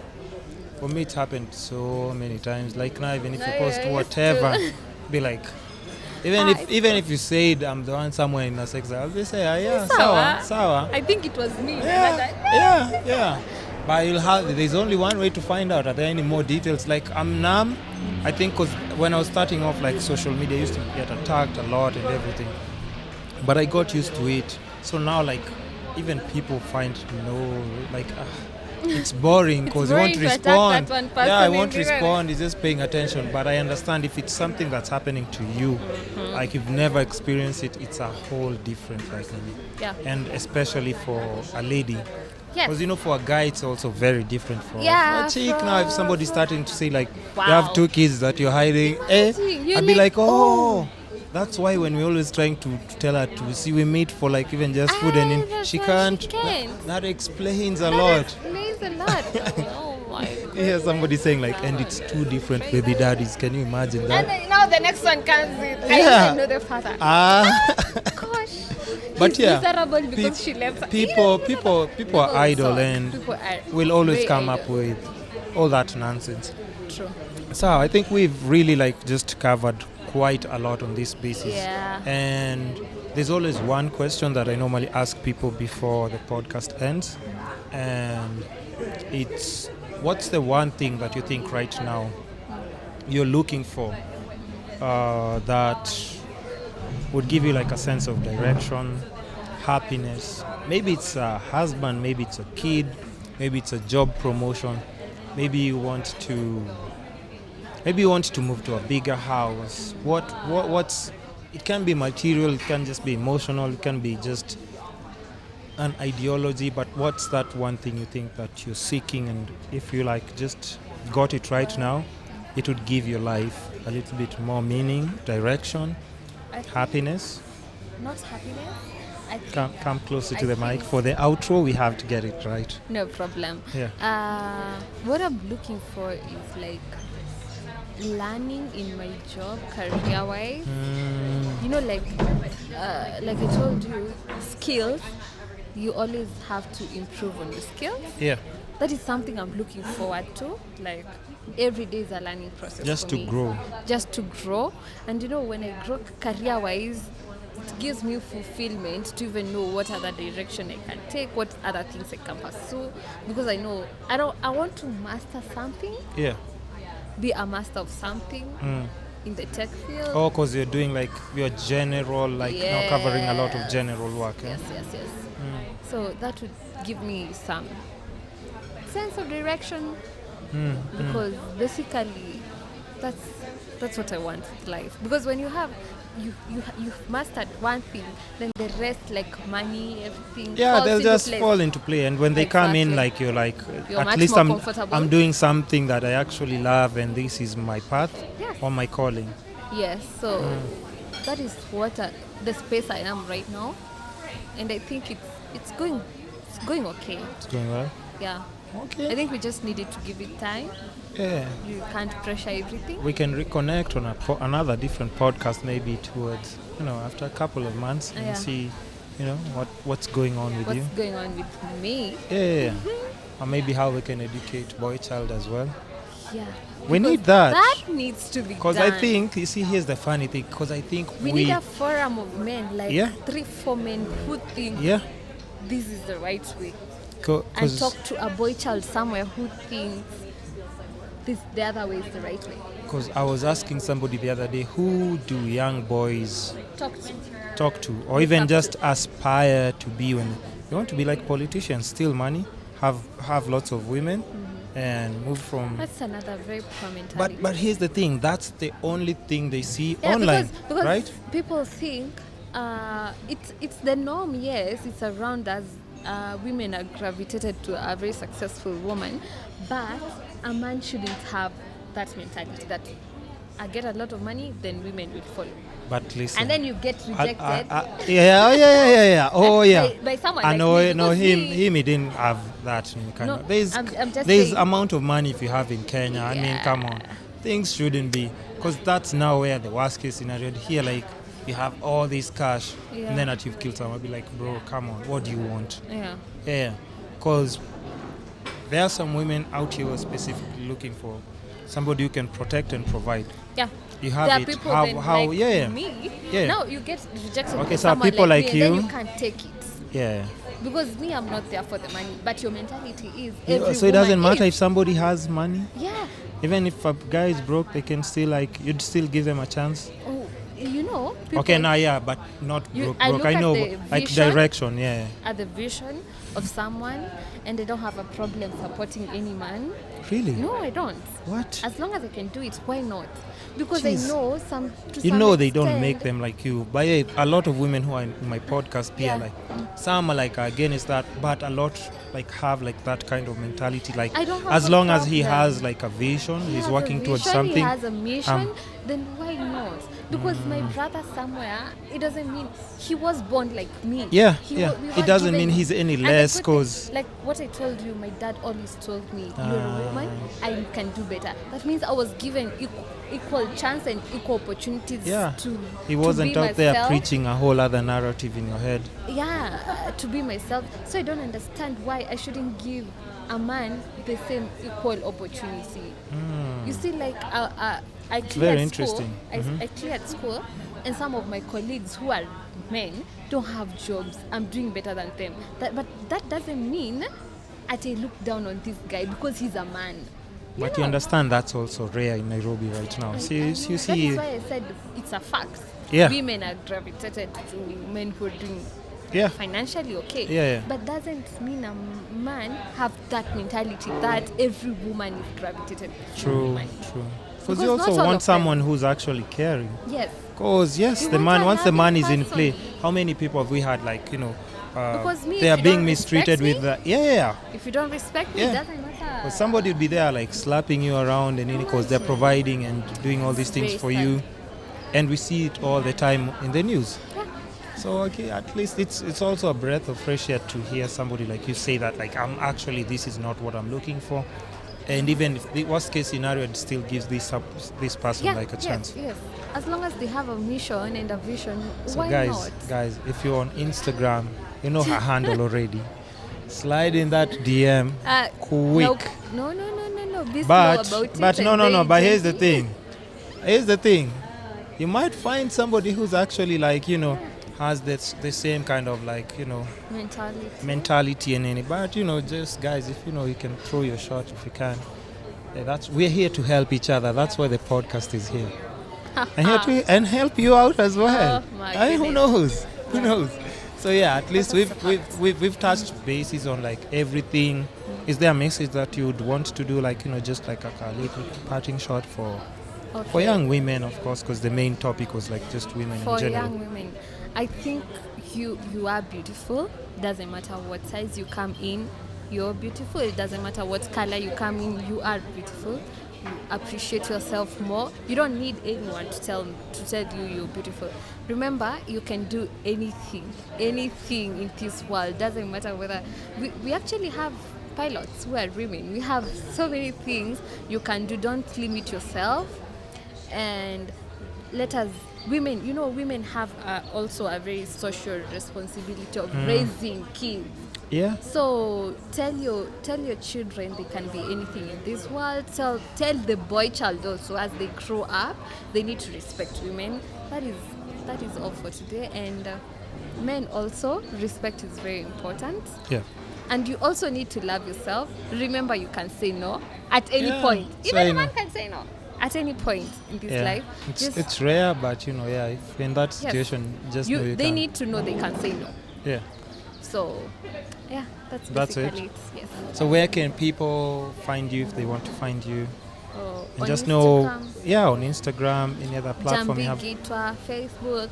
for me it happened so many times. Like now, even if you Yeah, post I used whatever, to. be like, even if you said I'm the one somewhere in a sex, I'll be say, sawa. I think it was me. Yeah. But there's only one way to find out. Are there any more details? Like I'm numb. I think because when I was starting off like social media, I used to get attacked a lot and everything. but I got used to it. So now, like, even people find it's boring because you won't boring to attack respond. that one person Yeah, I won't in the respond. It's just paying attention. But I understand if it's something that's happening to you, like you've never experienced it, it's a whole different Yeah. And especially for a lady. Yes. Because, you know, for a guy, it's also very different for Yeah, a chick. Now, if somebody's starting to say, like, Wow. you have 2 kids that you're hiding, Imagine, I'd be like, oh. That's why when we're always trying to tell her to see, we meet for like even just food and that's she why can't. she can't. That explains a lot. Explains a lot. Oh my god. You hear somebody saying like, and it's 2 different baby daddies. Can you imagine that? And then, now the next one comes in. Yeah. I know the father. Gosh. But He's yeah, miserable because she left. people are idle suck. and People are will always very come idle. up with all that nonsense. True. So I think we've really like just covered quite a lot on this basis. Yeah. And there's always one question that I normally ask people before the podcast ends, and it's, what's the one thing that you think right now you're looking for that would give you like a sense of direction, happiness? Maybe it's a husband, maybe it's a kid, maybe it's a job promotion, maybe you want to move to a bigger house. What's it can be material, it can just be emotional, it can be just an ideology, but what's that one thing you think that you're seeking, and if you like just got it right now, it would give your life a little bit more meaning, direction, happiness? Not happiness. I think Come closer to I the mic. think- For the outro, we have to get it right. No problem. Yeah. What I'm looking for is like learning in my job, career-wise. You know, like I told you, skills. You always have to improve on the skills. Yeah. That is something I'm looking forward to. Like every day is a learning process. Just for to me. grow. Just to grow. And you know, when I grow career-wise, it gives me fulfillment to even know what other direction I can take, what other things I can pursue. Because I know I want to master something, Yeah. be a master of something in the tech field. Oh, because you're doing like your general, like covering a lot of general work. Eh? Yes. So that would give me some sense of direction. Because basically that's what I want in life. Because when you've mastered one thing, then the rest, like money, everything, Yeah, falls they'll into just place. fall into play, and when they come in, Exactly. like you're like, You're at much least more I'm comfortable. doing something that I actually love, and this is my path Yes. or my calling. Yes, so that is what the space I am right now, and I think it's going okay. It's going well. Yeah, Okay. I think we just needed to give it time. Yeah. You can't pressure everything. We can reconnect on another different podcast, maybe towards, after a couple of months, and Yeah. see, what's going on with you. What's going on with me? Yeah. Or maybe how we can educate boy child as well. Yeah, We because need that. That needs to be Because done. I think, you see, here's the funny thing, because I think we need a forum of men, like Yeah. 3-4 men who think yeah, this is the right way, and 'cause- talk to a boy child somewhere who thinks the other way is the right way. Because I was asking somebody the other day, who do young boys talk to, or even just aspire to be when you want to be like politicians, steal money, have lots of women, and move from. That's another very poor mentality. But here's the thing: that's the only thing they see Yeah, online, because right? people think it's the norm. Yes, it's around us. Women are gravitated to a very successful woman, but a man shouldn't have that mentality that I get a lot of money, then women will follow. But listen, And then you get rejected. yeah. Oh yeah. By someone I like know, me, no, because him, he didn't have that kind No, of. There's I'm just there's saying. amount of money if you have in Kenya. I mean, come on, things shouldn't be, because that's now where the worst case scenario. Here, like you have all this cash, Yeah. and then that you've killed someone. I'll be like, bro, come on, what do you want? Yeah. Yeah, because there are some women out here who are specifically looking for somebody who can protect and provide. Yeah. You have There are it. people How? then how? like Yeah. me. Yeah. Now you get rejected Okay, by so someone people like me, and then you- you can't take it. Yeah. Because me, I'm not there for the money. But your mentality is every So it doesn't woman matter is. if somebody has money. Yeah. Even if a guy is broke, they can still you'd still give them a chance. Oh, you know, people, Okay, now yeah, but not broke. I look at know, the like vision. direction, yeah. At the vision of someone, and they don't have a problem supporting any man. Really? No, I don't. What? As long as I can do it, why not? Because Jeez. I know You know they don't extent, make them like you. But yeah, a lot of women who are in my podcast here, Yeah. like some are like against that, but a lot like have like that kind of mentality. Like I don't have as a long as he problem. has like a vision, he he's has working a towards vision, something. He has a mission, um, then why not? Because my brother somewhere, it doesn't mean he was born like me. Yeah, We it were doesn't given- mean he's any and less the good thing, because like what I told you, my dad always told me, you're a woman, I can do better. That means I was given equal chance and equal opportunities to he wasn't to be out there myself. preaching a whole other narrative in your head. To be myself. So I don't understand why I shouldn't give a man the same equal opportunity. You see, like I cleared very school. interesting. I cleared school, and some of my colleagues who are men don't have jobs. I'm doing better than them. But that doesn't mean I look down on this guy because he's a man. But you understand that's also rare in Nairobi right now. I You know. see, That is why I said it's a fact. Yeah. Women are gravitated to men who are doing yeah, financially okay. Yeah. But doesn't mean a man have that mentality that every woman is gravitated to true. man. Because you not also all want of someone who's actually caring. Yes. Because yes, You the want man a once the man loving is in person. play, how many people have we had like Because me, they if are you being don't mistreated respect with me, the If you don't respect me, Yeah. it doesn't matter. Because somebody will be there like slapping you around and because they're providing and doing all these things Very for sad. you, and we see it all the time in the news. Yeah. So okay, at least it's also a breath of fresh air to hear somebody like you say that like this is not what I'm looking for, and even if the worst case scenario, it still gives this person like a chance. Yes. As long as they have a mission and a vision, So why guys, not? if you're on Instagram, you know her handle already. Slide in that DM quick. No. Be slow But about it. but and no. very But here's the gently. thing. Here's the thing. You might find somebody who's actually like has the same kind of like mentality and any. But just guys, if you can throw your shot if you can. We're here to help each other. That's why the podcast is here. And here to help you out as well. Oh, my Who goodness. knows? Who Yeah. knows? So yeah, at least That's a fact. we've touched bases on like everything. Is there a message that you would want to do, like just like a little parting shot for Okay. young women, of course, because the main topic was like just women For in general. young women, I think you are beautiful. Doesn't matter what size you come in, you're beautiful. It doesn't matter what color you come in, you are beautiful. You appreciate yourself more. You don't need anyone to tell you you're beautiful. Remember, you can do anything in this world. Doesn't matter whether we actually have pilots who are women. We have so many things you can do. Don't limit yourself. And let us women have also a very social responsibility of raising kids. Yeah. So tell your children they can be anything in this world. Tell the boy child also as they grow up they need to respect women. That is all for today. And men also, respect is very important. Yeah. And you also need to love yourself. Remember, you can say no at any Yeah, point. so Even I a man know. can say no at any point in this life. It's rare, but if in that situation, just know you they can. need to know they can say no. Yeah. So, yeah, that's That's it? basically it. Yes. So where can people find you if they want to find you? And On just Instagram, know, on Instagram, any other platform Njambi you have, Giitwa, Facebook,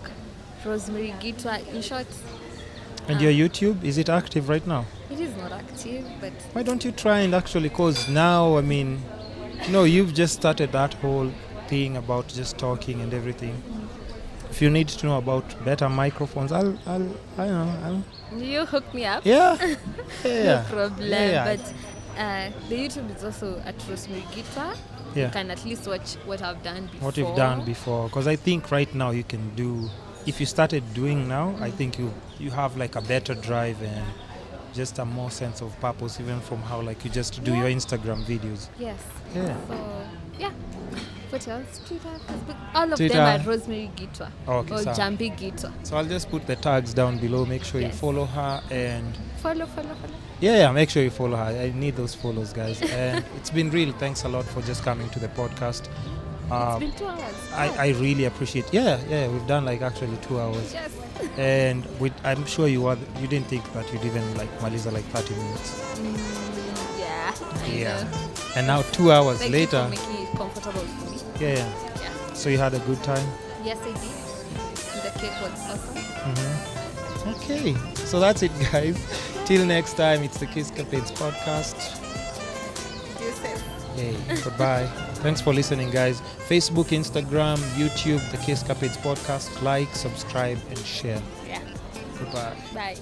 Rosemary Giitwa. In short, and your YouTube, is it active right now? it is not active, but Why don't you try and actually? Cause now, you've just started that whole thing about just talking and everything. If you need to know about better microphones, I'll you hook me up. yeah. No problem. Yeah. But the YouTube is also at Rosemary Giitwa. Yeah. You can at least watch what I've done before. What you've done before, because I think right now you can do. If you started doing now, I think you have like a better drive and just a more sense of purpose, even from how like you just do Yeah. your Instagram videos. Yes. Yeah. So, yeah. What else? Twitter, Facebook. All of Twitter. them are Rosemary Giitwa. Okay, Or so Njambi Giitwa. So I'll just put the tags down below. Make sure you Yes. follow her and Follow. make sure you follow her. I need those follows, guys. And it's been real. Thanks a lot for just coming to the podcast. It's been 2 hours. I really appreciate. Yeah, we've done like actually 2 hours. Yes. And I'm sure you didn't think that you'd even like Maliza like 30 minutes. Yeah. I Yeah. know. And now 2 hours Thank later. you for making it comfortable for me. Yeah. So you had a good time? Yes, I did. The cake was awesome. Okay. So that's it, guys. Till next time, it's the Kiss Campaigns podcast. Hey, goodbye. Thanks for listening, guys. Facebook, Instagram, YouTube, the Kiss Campaigns podcast. Like, subscribe, and share. Yeah. Goodbye. Bye.